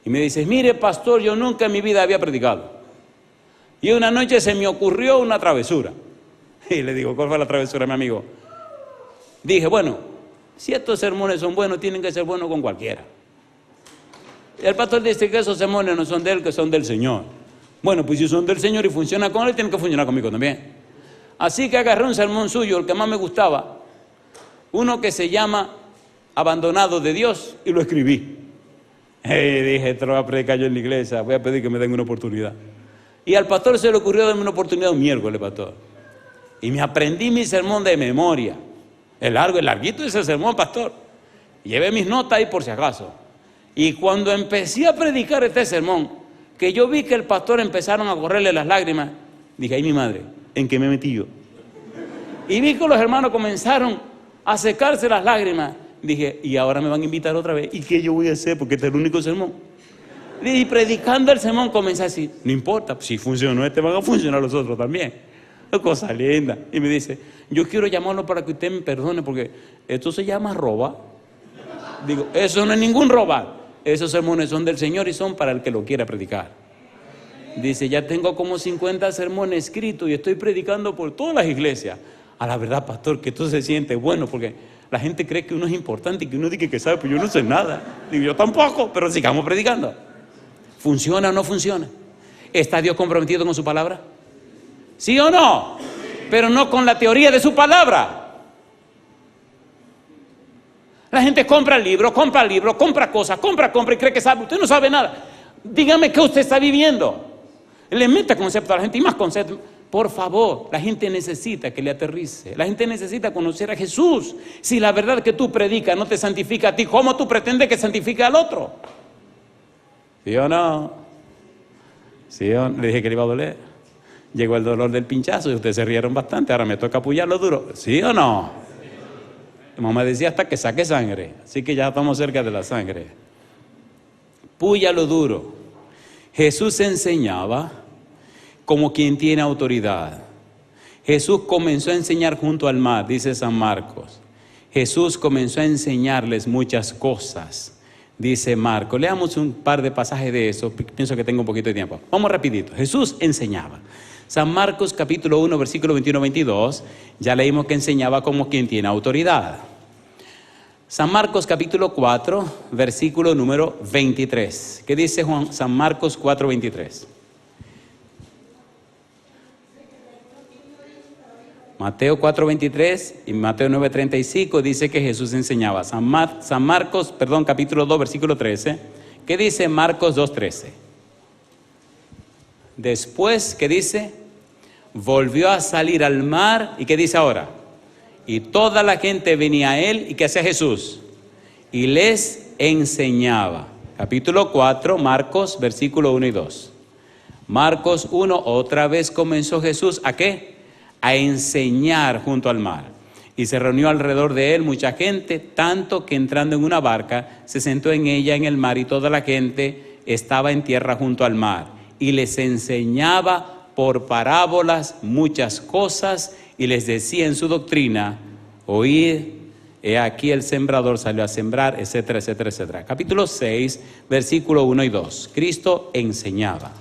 y me dice, mire pastor, yo nunca en mi vida había predicado. Y una noche se me ocurrió una travesura. Y le digo, ¿cuál fue la travesura, mi amigo? Dije, bueno, si estos sermones son buenos, tienen que ser buenos con cualquiera. Y el pastor dice que esos sermones no son de él, que son del Señor. Bueno, pues si son del Señor y funcionan con él, tienen que funcionar conmigo también. Así que agarré un sermón suyo, el que más me gustaba, uno que se llama Abandonado de Dios, y lo escribí. Dije, esto lo voy a predicar yo en la iglesia, voy a pedir que me den una oportunidad. Y al pastor se le ocurrió darme una oportunidad un miércoles, pastor. Y me aprendí mi sermón de memoria. Es larguito ese sermón, pastor. Y llevé mis notas ahí por si acaso. Y cuando empecé a predicar este sermón, que yo vi que el pastor empezaron a correrle las lágrimas, dije, ay mi madre, ¿en qué me metí yo? Y vi que los hermanos comenzaron a secarse las lágrimas. Dije, y ahora me van a invitar otra vez. ¿Y qué yo voy a hacer? Porque este es el único sermón. Y predicando el sermón comencé así, no importa, si funcionó este, van a funcionar los otros también. Es cosa linda. Y me dice, yo quiero llamarlo para que usted me perdone, porque esto se llama roba. Digo, eso no es ningún robar. Esos sermones son del Señor y son para el que lo quiera predicar. Dice, ya tengo como 50 sermones escritos y estoy predicando por todas las iglesias. A la verdad, pastor, que esto se siente bueno, porque la gente cree que uno es importante y que uno dice que sabe, pues yo no sé nada. Digo, yo tampoco, pero sigamos predicando. ¿Funciona o no funciona? ¿Está Dios comprometido con su palabra? ¿Sí o no? Pero no con la teoría de su palabra. La gente compra libros, compra cosas, compra y cree que sabe. Usted no sabe nada. Dígame qué usted está viviendo. Le mete concepto a la gente y más conceptos. Por favor, la gente necesita que le aterrice. La gente necesita conocer a Jesús. Si la verdad que tú predicas no te santifica a ti, ¿cómo tú pretendes que santifique al otro? ¿Sí o no? ¿Sí o no? Le dije que le iba a doler. Llegó el dolor del pinchazo y ustedes se rieron bastante. Ahora me toca apoyarlo duro. ¿Sí o no? Mi mamá decía hasta que saque sangre. Así que ya estamos cerca de la sangre. Púyalo duro. Jesús enseñaba como quien tiene autoridad. Jesús comenzó a enseñar junto al mar, dice San Marcos. Jesús comenzó a enseñarles muchas cosas, dice Marcos. Leamos un par de pasajes de eso, pienso que tengo un poquito de tiempo. Vamos rapidito. Jesús enseñaba. San Marcos capítulo 1, versículo 21-22, ya leímos que enseñaba como quien tiene autoridad. San Marcos capítulo 4, versículo número 23. ¿Qué dice San Marcos 4, 23? Mateo 4:23 y Mateo 9:35 dice que Jesús enseñaba. San Marcos, capítulo 2, versículo 13. ¿Qué dice Marcos 2:13? Después, ¿qué dice? Volvió a salir al mar, ¿y qué dice ahora? Y toda la gente venía a él, ¿y qué hacía Jesús? Y les enseñaba. Capítulo 4, Marcos, versículo 1 y 2. Marcos 1, otra vez comenzó Jesús, ¿a qué? A enseñar junto al mar. Y se reunió alrededor de él mucha gente, tanto que entrando en una barca, se sentó en ella en el mar y toda la gente estaba en tierra junto al mar. Y les enseñaba por parábolas muchas cosas y les decía en su doctrina: oíd, he aquí el sembrador salió a sembrar, etcétera, etcétera, etcétera. Capítulo 6, versículo 1 y 2. Cristo enseñaba.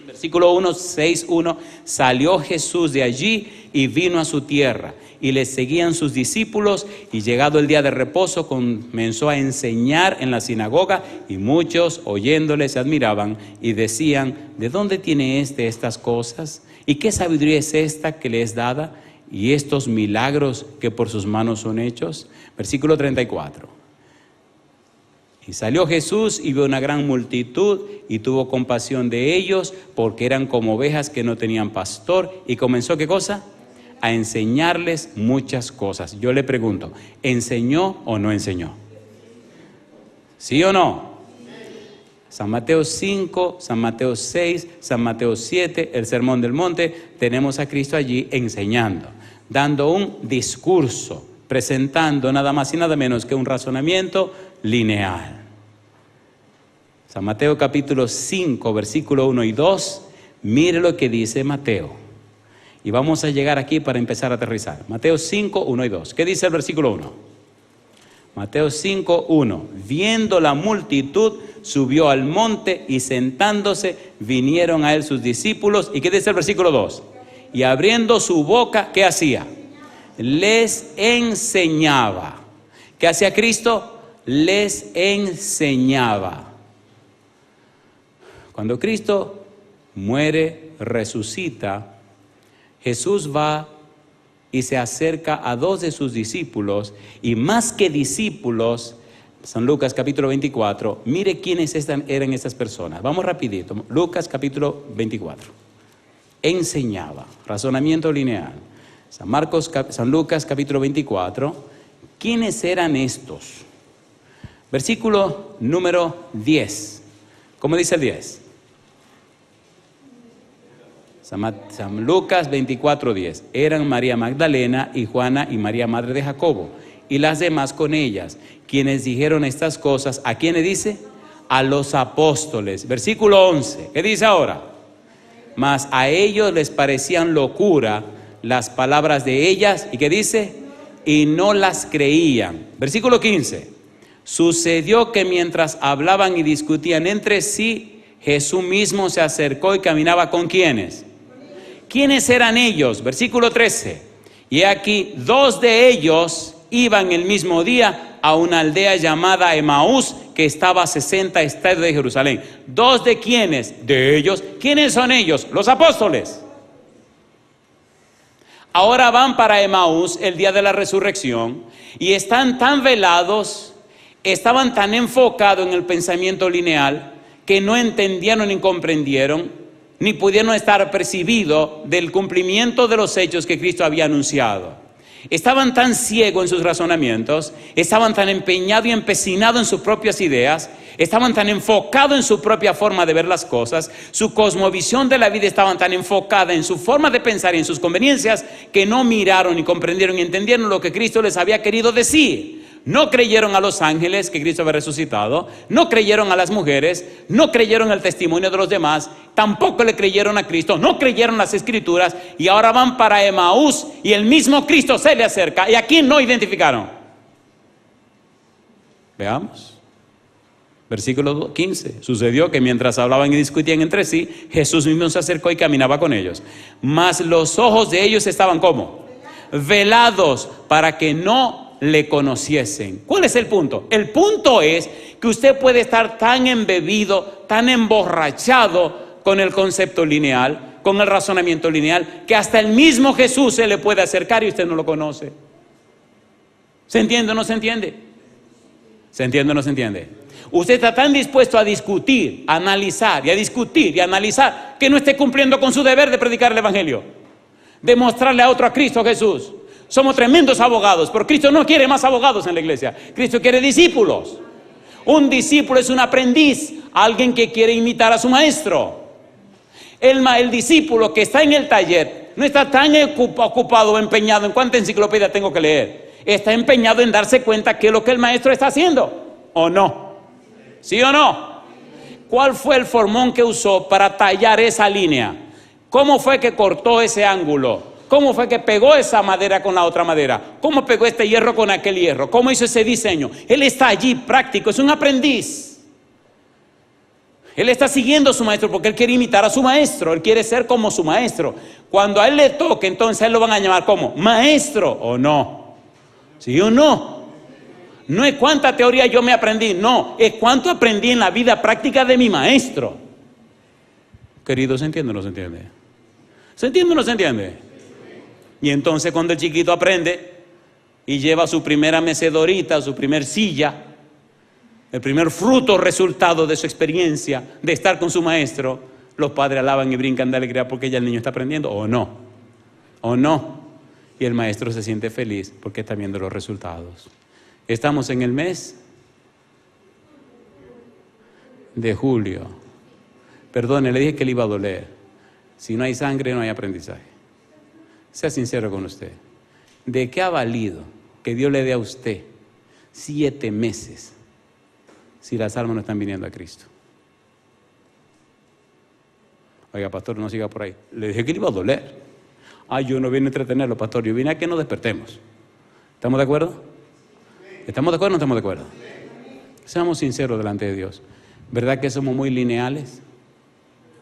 Versículo 1, 6, 1. Salió Jesús de allí y vino a su tierra, y le seguían sus discípulos, y llegado el día de reposo comenzó a enseñar en la sinagoga, y muchos oyéndole se admiraban y decían: ¿de dónde tiene estas cosas? ¿Y qué sabiduría es esta que le es dada? ¿Y estos milagros que por sus manos son hechos? Versículo 34. Y salió Jesús y vio una gran multitud y tuvo compasión de ellos, porque eran como ovejas que no tenían pastor, y comenzó, ¿qué cosa? A enseñarles muchas cosas. Yo le pregunto, ¿enseñó o no enseñó? ¿Sí o no? San Mateo 5, San Mateo 6, San Mateo 7, el Sermón del Monte, tenemos a Cristo allí enseñando, dando un discurso, presentando nada más y nada menos que un razonamiento lineal. San Mateo capítulo 5, versículo 1 y 2, mire lo que dice Mateo. Y vamos a llegar aquí para empezar a aterrizar. Mateo 5, 1 y 2. ¿Qué dice el versículo 1? Mateo 5, 1. Viendo la multitud, subió al monte y sentándose, vinieron a él sus discípulos. ¿Y qué dice el versículo 2? Y abriendo su boca, ¿qué hacía? Les enseñaba. ¿Qué hacía Cristo? Les enseñaba. Cuando Cristo muere, resucita, Jesús va y se acerca a dos de sus discípulos, y más que discípulos, San Lucas capítulo 24, mire quiénes eran estas personas. Vamos rapidito, Lucas capítulo 24. Enseñaba, razonamiento lineal. San Lucas capítulo 24, ¿quiénes eran estos? Versículo número 10. ¿Cómo dice el 10? San Lucas 24:10. Eran María Magdalena y Juana y María madre de Jacobo, y las demás con ellas, quienes dijeron estas cosas. ¿A quién le dice? A los apóstoles. Versículo 11. ¿Qué dice ahora? Mas a ellos les parecían locura las palabras de ellas. ¿Y qué dice? Y no las creían. Versículo 15. Sucedió que mientras hablaban y discutían entre sí, Jesús mismo se acercó y caminaba ¿con quiénes? ¿Quiénes eran ellos? Versículo 13. Y aquí dos de ellos iban el mismo día a una aldea llamada Emaús, que estaba a 60 estadios de Jerusalén. ¿Dos de quiénes? De ellos. ¿Quiénes son ellos? Los apóstoles. Ahora van para Emaús el día de la resurrección y están tan velados, estaban tan enfocados en el pensamiento lineal que no entendieron ni comprendieron, ni pudieron estar percibidos del cumplimiento de los hechos que Cristo había anunciado. Estaban tan ciegos en sus razonamientos, estaban tan empeñados y empecinados en sus propias ideas, estaban tan enfocados en su propia forma de ver las cosas, su cosmovisión de la vida estaban tan enfocada en su forma de pensar y en sus conveniencias, que no miraron, ni comprendieron, ni entendieron lo que Cristo les había querido decir. No creyeron a los ángeles que Cristo había resucitado, no creyeron a las mujeres, no creyeron el testimonio de los demás, tampoco le creyeron a Cristo, no creyeron las escrituras, y ahora van para Emaús y el mismo Cristo se le acerca. ¿Y a quién no identificaron? Veamos. Versículo 15. Sucedió que mientras hablaban y discutían entre sí, Jesús mismo se acercó y caminaba con ellos. Mas los ojos de ellos estaban ¿cómo? Velados, para que no le conociesen. ¿Cuál es el punto? El punto es que usted puede estar tan embebido, tan emborrachado con el concepto lineal, con el razonamiento lineal, que hasta el mismo Jesús se le puede acercar y usted no lo conoce. ¿Se entiende o no se entiende? ¿Se entiende o no se entiende? Usted está tan dispuesto a discutir, a analizar y a discutir y a analizar, que no esté cumpliendo con su deber de predicar el evangelio, de mostrarle a otro a Cristo Jesús. Somos tremendos abogados, pero Cristo no quiere más abogados en la iglesia. Cristo quiere discípulos. Un discípulo es un aprendiz, alguien que quiere imitar a su maestro. El discípulo que está en el taller no está tan ocupado o empeñado en cuánta enciclopedia tengo que leer. Está empeñado en darse cuenta qué es lo que el maestro está haciendo, ¿o no? ¿Sí o no? ¿Cuál fue el formón que usó para tallar esa línea? ¿Cómo fue que cortó ese ángulo? ¿Cómo fue que pegó esa madera con la otra madera? ¿Cómo pegó este hierro con aquel hierro? ¿Cómo hizo ese diseño? Él está allí práctico, es un aprendiz. Él está siguiendo a su maestro porque él quiere imitar a su maestro, él quiere ser como su maestro. Cuando a él le toque, entonces a él lo van a llamar como maestro o no. ¿Sí o no? No es cuánta teoría yo me aprendí, no, es cuánto aprendí en la vida práctica de mi maestro. Queridos, ¿se entiende o no se entiende? ¿Se entiende o no se entiende? Y entonces cuando el chiquito aprende y lleva su primera mecedorita, su primer silla, el primer fruto resultado de su experiencia de estar con su maestro, los padres alaban y brincan de alegría porque ya el niño está aprendiendo, o no, y el maestro se siente feliz porque está viendo los resultados. Estamos en el mes de julio. Perdone, le dije que le iba a doler. Si no hay sangre, no hay aprendizaje. Sea sincero con usted. ¿De qué ha valido que Dios le dé a usted 7 meses si las almas no están viniendo a Cristo? Oiga, pastor, no siga por ahí. Le dije que le iba a doler. Yo no vine a entretenerlo, pastor. Yo vine a que nos despertemos. ¿Estamos de acuerdo? ¿Estamos de acuerdo o no estamos de acuerdo? Seamos sinceros delante de Dios. ¿Verdad que somos muy lineales?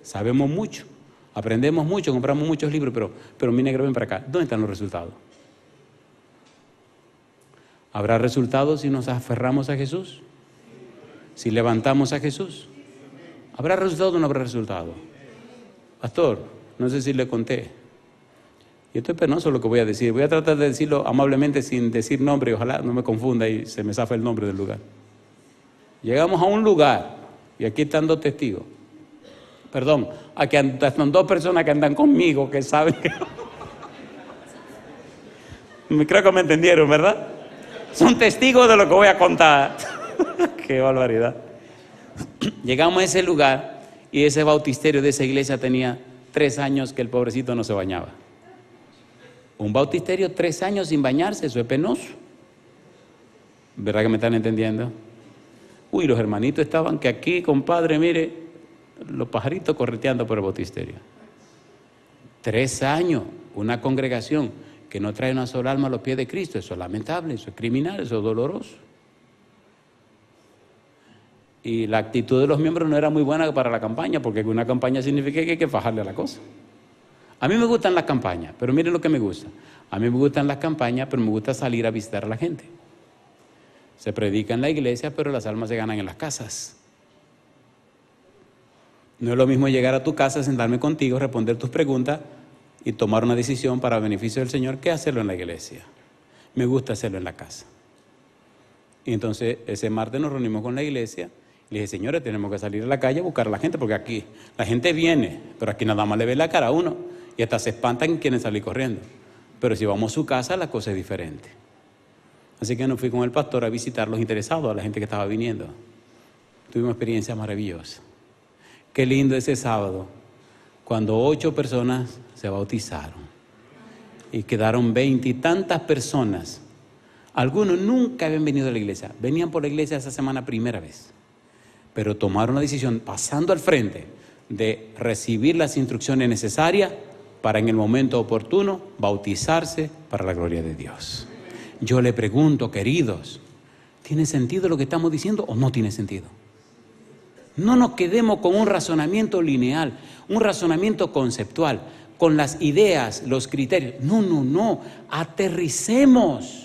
Sabemos mucho, aprendemos mucho, compramos muchos libros, pero mi negro, ven para acá. ¿Dónde están los resultados? ¿Habrá resultados si nos aferramos a Jesús? ¿Si levantamos a Jesús? ¿Habrá resultado o no habrá resultado? Pastor, no sé si le conté. Y esto es penoso lo que voy a decir. Voy a tratar de decirlo amablemente sin decir nombre y ojalá no me confunda y se me zafa el nombre del lugar. Llegamos a un lugar y aquí están 2 testigos. Perdón, aquí están 2 personas que andan conmigo que saben que... Creo que me entendieron, ¿verdad? Son testigos de lo que voy a contar. Qué barbaridad. Llegamos a ese lugar y ese bautisterio de esa iglesia tenía 3 años que el pobrecito no se bañaba. Un bautisterio 3 años sin bañarse, eso es penoso. ¿Verdad que me están entendiendo? Uy, los hermanitos estaban que aquí, compadre, mire, los pajaritos correteando por el bautisterio. 3 años, una congregación que no trae una sola alma a los pies de Cristo. Eso es lamentable, eso es criminal, eso es doloroso. Y la actitud de los miembros no era muy buena para la campaña, porque una campaña significa que hay que fajarle a la cosa. A mí me gustan las campañas, pero miren lo que me gusta. A mí me gustan las campañas, pero me gusta salir a visitar a la gente. Se predica en la iglesia, pero las almas se ganan en las casas. No es lo mismo llegar a tu casa, sentarme contigo, responder tus preguntas y tomar una decisión para beneficio del Señor que hacerlo en la iglesia. Me gusta hacerlo en la casa. Y entonces ese martes nos reunimos con la iglesia. Le dije, señores, tenemos que salir a la calle a buscar a la gente, porque aquí la gente viene, pero aquí nada más le ve la cara a uno y hasta se espantan y quieren salir corriendo. Pero si vamos a su casa, la cosa es diferente. Así que nos fui con el pastor a visitar los interesados, a la gente que estaba viniendo. Tuvimos experiencias maravillosas. Qué lindo ese sábado, cuando 8 personas se bautizaron y quedaron 20 y tantas personas. Algunos nunca habían venido a la iglesia, venían por la iglesia esa semana primera vez, pero tomaron la decisión, pasando al frente, de recibir las instrucciones necesarias para en el momento oportuno bautizarse para la gloria de Dios. Yo le pregunto, queridos, ¿tiene sentido lo que estamos diciendo o no tiene sentido? No nos quedemos con un razonamiento lineal, un razonamiento conceptual, con las ideas, los criterios. No, aterricemos.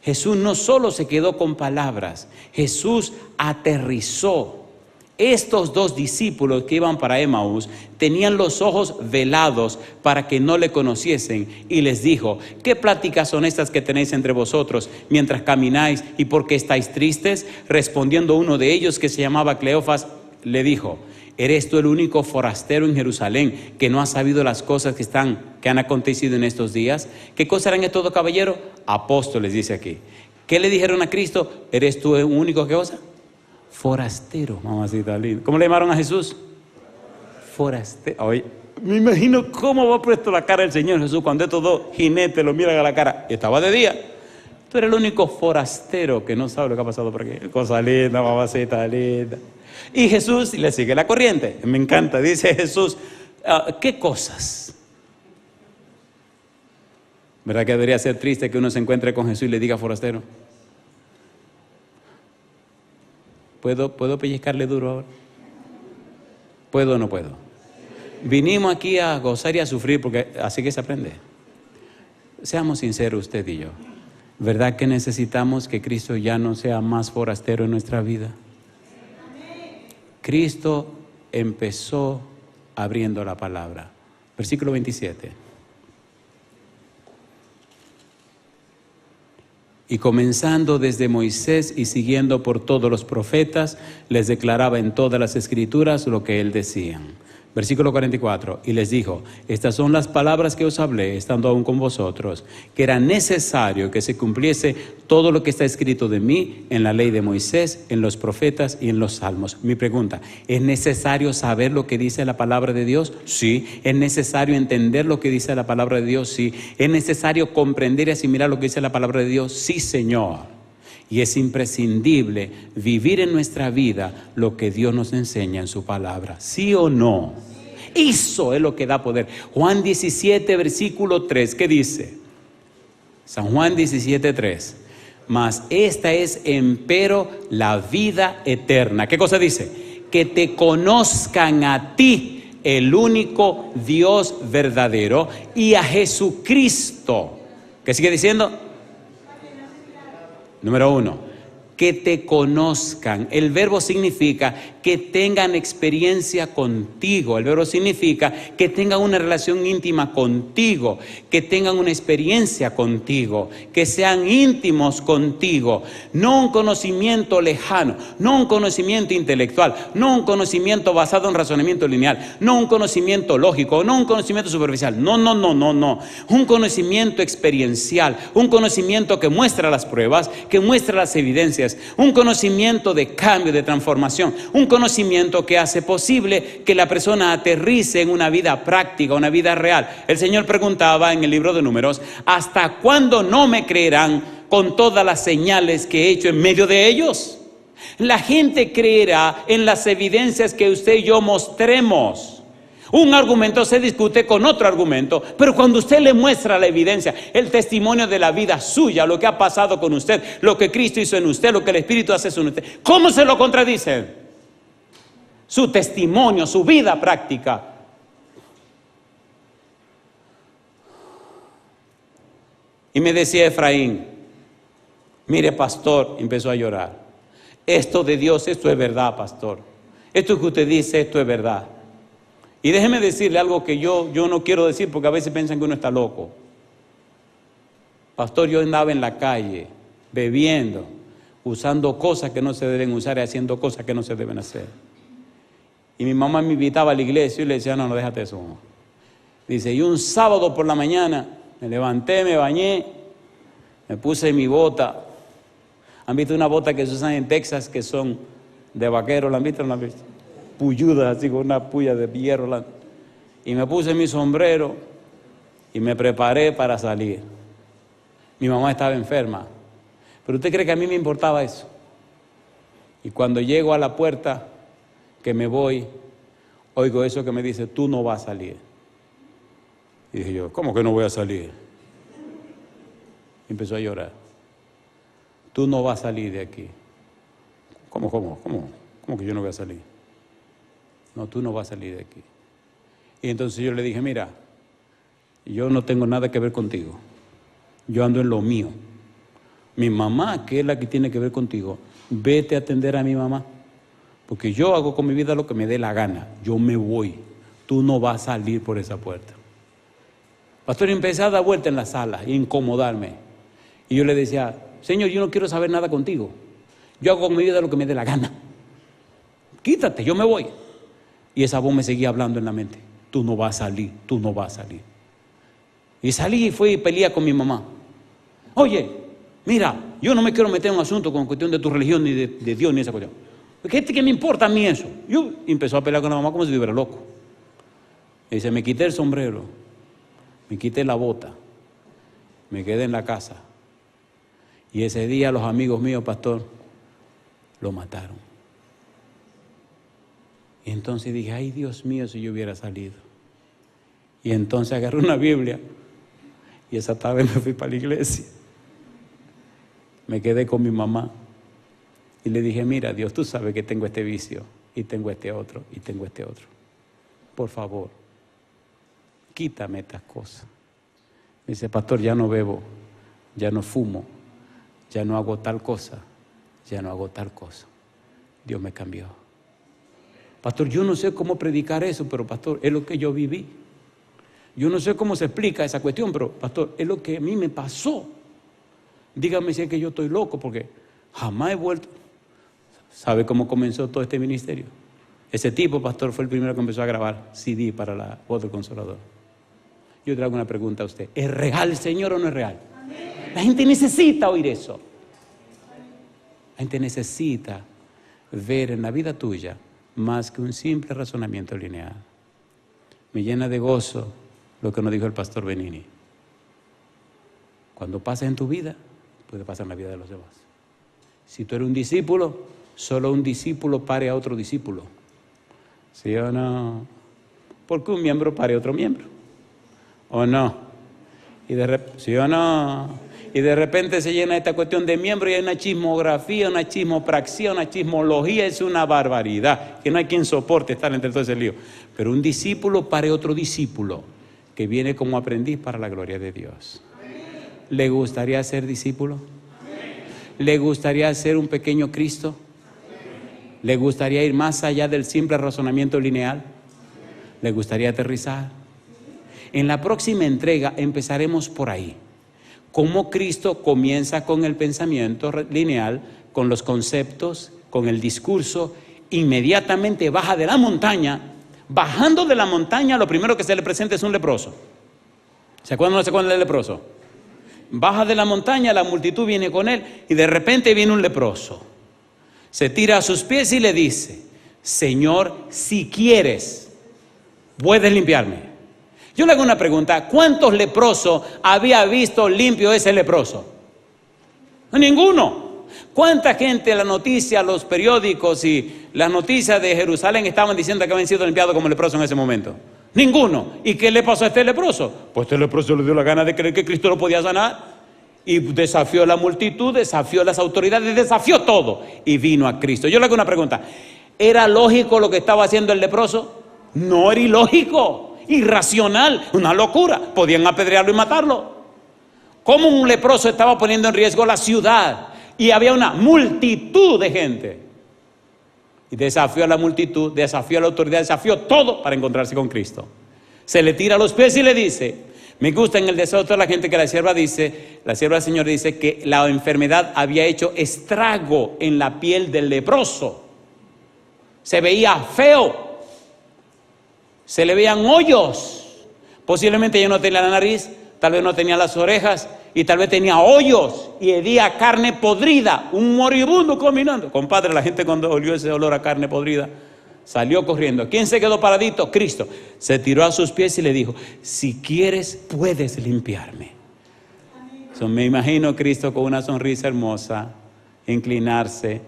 Jesús no solo se quedó con palabras, Jesús aterrizó. Estos 2 discípulos que iban para Emaús tenían los ojos velados para que no le conociesen y les dijo, ¿qué pláticas son estas que tenéis entre vosotros mientras camináis y por qué estáis tristes? Respondiendo uno de ellos, que se llamaba Cleofas, le dijo, ¿eres tú el único forastero en Jerusalén que no ha sabido las cosas que han acontecido en estos días? ¿Qué cosas eran estos 2 caballeros? Apóstoles, dice aquí. ¿Qué le dijeron a Cristo? ¿Eres tú el único que cosa? Forastero, mamacita linda. ¿Cómo le llamaron a Jesús? Forastero. Oye, me imagino cómo va puesto la cara el Señor Jesús cuando estos 2 jinetes lo miran a la cara. Estaba de día. Tú eres el único forastero que no sabe lo que ha pasado por aquí. Cosa linda, mamacita linda. Y Jesús le sigue la corriente. Me encanta, dice Jesús, ¿qué cosas? ¿Verdad que debería ser triste que uno se encuentre con Jesús y le diga forastero? ¿Puedo pellizcarle duro ahora? ¿Puedo o no puedo? Vinimos aquí a gozar y a sufrir porque así que se aprende. Seamos sinceros usted y yo. ¿Verdad que necesitamos que Cristo ya no sea más forastero en nuestra vida? Cristo empezó abriendo la palabra. Versículo 27. Y comenzando desde Moisés y siguiendo por todos los profetas, les declaraba en todas las escrituras lo que él decía. Versículo 44, y les dijo, estas son las palabras que os hablé, estando aún con vosotros, que era necesario que se cumpliese todo lo que está escrito de mí en la ley de Moisés, en los profetas y en los salmos. Mi pregunta, ¿es necesario saber lo que dice la palabra de Dios? Sí. ¿Es necesario entender lo que dice la palabra de Dios? Sí. ¿Es necesario comprender y asimilar lo que dice la palabra de Dios? Sí, Señor. Y es imprescindible vivir en nuestra vida lo que Dios nos enseña en su palabra. ¿Sí o no? Eso es lo que da poder. Juan 17, versículo 3, ¿qué dice? San Juan 17, 3. Mas esta es empero la vida eterna. ¿Qué cosa dice? Que te conozcan a ti, el único Dios verdadero, y a Jesucristo. ¿Qué sigue diciendo? Número 1, que te conozcan. El verbo significa que tengan experiencia contigo. El verbo significa que tengan una relación íntima contigo, que tengan una experiencia contigo, que sean íntimos contigo. No un conocimiento lejano, no un conocimiento intelectual, no un conocimiento basado en razonamiento lineal, no un conocimiento lógico, no un conocimiento superficial. No. Un conocimiento experiencial, un conocimiento que muestra las pruebas, que muestra las evidencias, un conocimiento de cambio, de transformación, un conocimiento que hace posible que la persona aterrice en una vida práctica, una vida real. El Señor preguntaba en el libro de Números, ¿hasta cuándo no me creerán con todas las señales que he hecho en medio de ellos? La gente creerá en las evidencias que usted y yo mostremos. Un argumento se discute con otro argumento, pero cuando usted le muestra la evidencia, el testimonio de la vida suya, lo que ha pasado con usted, lo que Cristo hizo en usted, lo que el Espíritu hace en usted, ¿cómo se lo contradicen? Su testimonio, su vida práctica. Y me decía Efraín, mire pastor, empezó a llorar, esto de Dios, esto es verdad, pastor, esto que usted dice, esto es verdad. Y déjeme decirle algo que yo no quiero decir porque a veces piensan que uno está loco. Pastor, yo andaba en la calle bebiendo, usando cosas que no se deben usar y haciendo cosas que no se deben hacer. Y mi mamá me invitaba a la iglesia y le decía, no, déjate eso. Dice, y un sábado por la mañana me levanté, me bañé, me puse mi bota. ¿Han visto una bota que se usan en Texas que son de vaquero? ¿La han visto o no la han visto? Puyudas, así con una puya de hierro. Y me puse mi sombrero y me preparé para salir. Mi mamá estaba enferma. ¿Pero usted cree que a mí me importaba eso? Y cuando llego a la puerta, que me voy, oigo eso que me dice, tú no vas a salir. Y dije yo, ¿cómo que no voy a salir? Y empezó a llorar. Tú no vas a salir de aquí. ¿Cómo que yo no voy a salir? No, tú no vas a salir de aquí. Y entonces yo le dije, mira, yo no tengo nada que ver contigo. Yo ando en lo mío. Mi mamá, que es la que tiene que ver contigo, vete a atender a mi mamá. Porque yo hago con mi vida lo que me dé la gana. Yo me voy. Tú no vas a salir por esa puerta. Pastor, empecé a dar vuelta en la sala e incomodarme. Y yo le decía, Señor, yo no quiero saber nada contigo. Yo hago con mi vida lo que me dé la gana. Quítate, yo me voy. Y esa voz me seguía hablando en la mente. Tú no vas a salir, tú no vas a salir. Y salí y fui y peleé con mi mamá. Oye, mira, yo no me quiero meter en un asunto con cuestión de tu religión, ni de Dios, ni esa cuestión. ¿Qué me importa a mí eso? Yo empezó a pelear con la mamá como si estuviera loco. Y dice, me quité el sombrero, me quité la bota, me quedé en la casa. Y ese día los amigos míos, pastor, lo mataron. Y entonces dije, ay Dios mío, si yo hubiera salido. Y entonces agarré una Biblia y esa tarde me fui para la iglesia. Me quedé con mi mamá y le dije, mira Dios, tú sabes que tengo este vicio y tengo este otro y tengo este otro. Por favor, quítame estas cosas. Me dice, pastor, ya no bebo, ya no fumo, ya no hago tal cosa, ya no hago tal cosa. Dios me cambió. Pastor, yo no sé cómo predicar eso, pero pastor, es lo que yo viví. Yo no sé cómo se explica esa cuestión, pero pastor, es lo que a mí me pasó. Dígame si es que yo estoy loco, porque jamás he vuelto. ¿Sabe cómo comenzó todo este ministerio? Ese tipo, pastor, fue el primero que empezó a grabar CD para la voz del Consolador. Yo te hago una pregunta a usted. ¿Es real, Señor, o no es real? Amén. La gente necesita oír eso. La gente necesita ver en la vida tuya más que un simple razonamiento lineal. Me llena de gozo lo que nos dijo el pastor Benini. Cuando pasa en tu vida, puede pasar en la vida de los demás. Si tú eres un discípulo, solo un discípulo pare a otro discípulo. ¿Sí o no? Porque un miembro pare a otro miembro. ¿O no? ¿Sí o no? Y de repente se llena esta cuestión de miembros y hay una chismografía, una chismopraxia, una chismología. Es una barbaridad, que no hay quien soporte estar entre todo ese lío. Pero un discípulo pare a otro discípulo que viene como aprendiz para la gloria de Dios. ¿Le gustaría ser discípulo? ¿Le gustaría ser un pequeño Cristo? ¿Le gustaría ir más allá del simple razonamiento lineal? ¿Le gustaría aterrizar? En la próxima entrega empezaremos por ahí. Cómo Cristo comienza con el pensamiento lineal, con los conceptos, con el discurso, inmediatamente baja de la montaña. Bajando de la montaña, lo primero que se le presenta es un leproso. ¿Se acuerdan o no se acuerdan del leproso? Baja de la montaña, la multitud viene con él y de repente viene un leproso. Se tira a sus pies y le dice, Señor, si quieres, puedes limpiarme. Yo le hago una pregunta, ¿cuántos leprosos había visto limpio ese leproso? Ninguno. ¿Cuánta gente, la noticia, los periódicos y las noticias de Jerusalén estaban diciendo que habían sido limpiados como leprosos en ese momento? Ninguno. ¿Y qué le pasó a este leproso? Pues este leproso le dio la gana de creer que Cristo lo podía sanar y desafió a la multitud, desafió a las autoridades, desafió todo y vino a Cristo. Yo le hago una pregunta, ¿era lógico lo que estaba haciendo el leproso? No era ilógico, irracional, una locura. Podían apedrearlo y matarlo. ¿Cómo un leproso estaba poniendo en riesgo la ciudad? Y había una multitud de gente. Y desafió a la multitud, desafió a la autoridad, desafió todo para encontrarse con Cristo. Se le tira a los pies y le dice, me gusta en el deseo de toda la gente que la sierva del Señor dice que la enfermedad había hecho estrago en la piel del leproso. Se veía feo. Se le veían hoyos. Posiblemente ya no tenía la nariz, tal vez no tenía las orejas y tal vez tenía hoyos y hedía carne podrida, un moribundo caminando. Compadre, la gente cuando olió ese olor a carne podrida salió corriendo. ¿Quién se quedó paradito? Cristo. Se tiró a sus pies y le dijo, si quieres puedes limpiarme. Me imagino Cristo con una sonrisa hermosa, inclinarse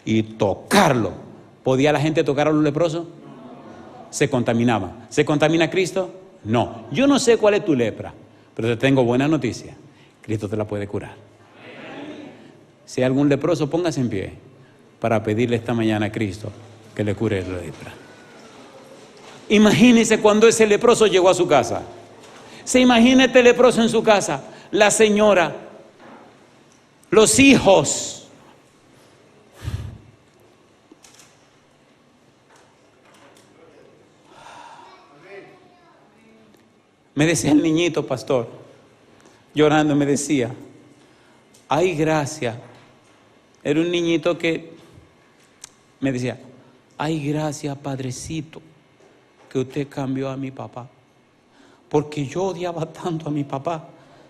y tocarlo. ¿Podía la gente tocar a los leprosos? Se contaminaba. ¿Se contamina Cristo? No. Yo no sé cuál es tu lepra, pero te tengo buena noticia. Cristo te la puede curar. Si hay algún leproso, póngase en pie para pedirle esta mañana a Cristo que le cure la lepra. Imagínese cuando ese leproso llegó a su casa. Se imagina este leproso en su casa, la señora, los hijos. Me decía el niñito, pastor, llorando, me decía, ay, gracias. Era un niñito que me decía, ay, gracias, padrecito, que usted cambió a mi papá. Porque yo odiaba tanto a mi papá,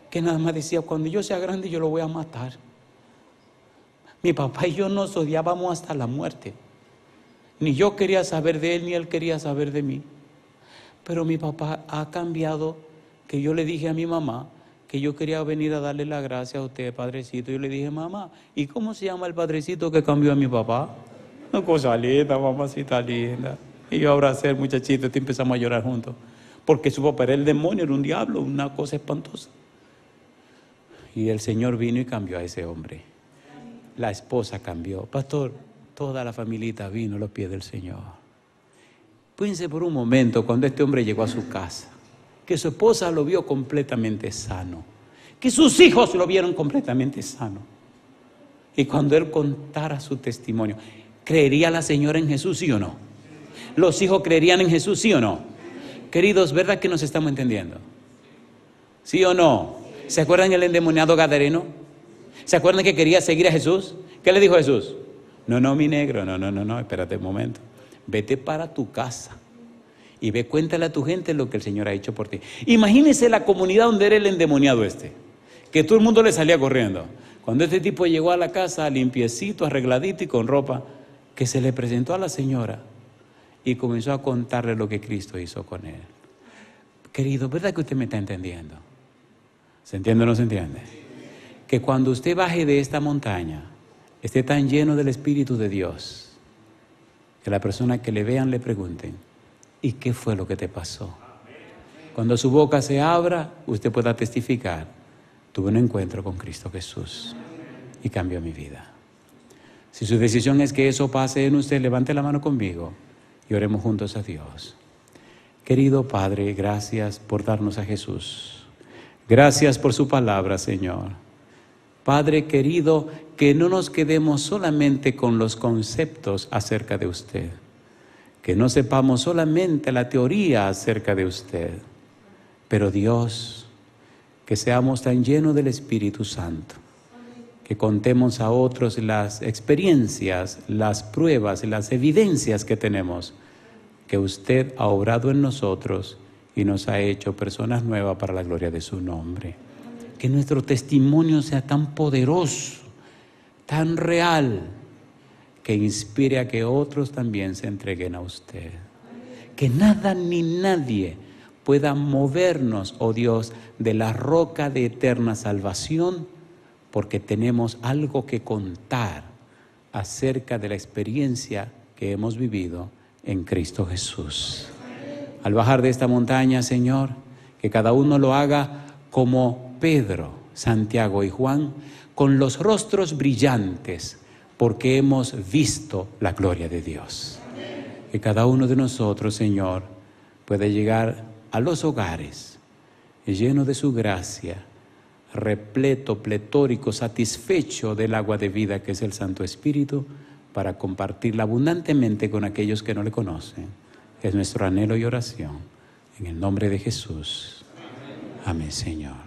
que nada más decía, cuando yo sea grande yo lo voy a matar. Mi papá y yo nos odiábamos hasta la muerte. Ni yo quería saber de él, ni él quería saber de mí. Pero mi papá ha cambiado, que yo le dije a mi mamá que yo quería venir a darle las gracias a usted, padrecito. Yo le dije, mamá, ¿y cómo se llama el padrecito que cambió a mi papá? Una cosa linda, mamacita linda. Y yo abracé al muchachito y empezamos a llorar juntos. Porque su papá era el demonio, era un diablo, una cosa espantosa. Y el Señor vino y cambió a ese hombre. La esposa cambió. Pastor, toda la familita vino a los pies del Señor. Piense por un momento cuando este hombre llegó a su casa, que su esposa lo vio completamente sano, que sus hijos lo vieron completamente sano. Y cuando él contara su testimonio, ¿creería la señora en Jesús, sí o no? ¿Los hijos creerían en Jesús, sí o no? Queridos, ¿verdad que nos estamos entendiendo? ¿Sí o no? ¿Se acuerdan el endemoniado gadareno? ¿Se acuerdan que quería seguir a Jesús? ¿Qué le dijo Jesús? No, mi negro, no, espérate un momento. Vete para tu casa y ve, cuéntale a tu gente lo que el Señor ha hecho por ti. Imagínese la comunidad donde era el endemoniado que todo el mundo le salía corriendo. Cuando este tipo llegó a la casa limpiecito, arregladito y con ropa, que se le presentó a la señora y comenzó a contarle lo que Cristo hizo con él. Querido, ¿verdad que usted me está entendiendo? ¿Se entiende o no se entiende? Que cuando usted baje de esta montaña, esté tan lleno del Espíritu de Dios, que la persona que le vean le pregunten, ¿y qué fue lo que te pasó? Cuando su boca se abra, usted pueda testificar, tuve un encuentro con Cristo Jesús y cambió mi vida. Si su decisión es que eso pase en usted, levante la mano conmigo y oremos juntos a Dios. Querido Padre, gracias por darnos a Jesús. Gracias por su palabra, Señor. Padre querido, que no nos quedemos solamente con los conceptos acerca de usted, que no sepamos solamente la teoría acerca de usted, pero Dios, que seamos tan llenos del Espíritu Santo, que contemos a otros las experiencias, las pruebas, las evidencias que tenemos, que usted ha obrado en nosotros y nos ha hecho personas nuevas para la gloria de su nombre. Que nuestro testimonio sea tan poderoso, tan real, que inspire a que otros también se entreguen a usted. Que nada ni nadie pueda movernos, oh Dios, de la roca de eterna salvación, porque tenemos algo que contar acerca de la experiencia que hemos vivido en Cristo Jesús. Al bajar de esta montaña, Señor, que cada uno lo haga como Pedro, Santiago y Juan, con los rostros brillantes, porque hemos visto la gloria de Dios. Que cada uno de nosotros, Señor, pueda llegar a los hogares lleno de su gracia, repleto, pletórico, satisfecho del agua de vida que es el Santo Espíritu, para compartirla abundantemente con aquellos que no le conocen. Es nuestro anhelo y oración. En el nombre de Jesús. Amén, Señor.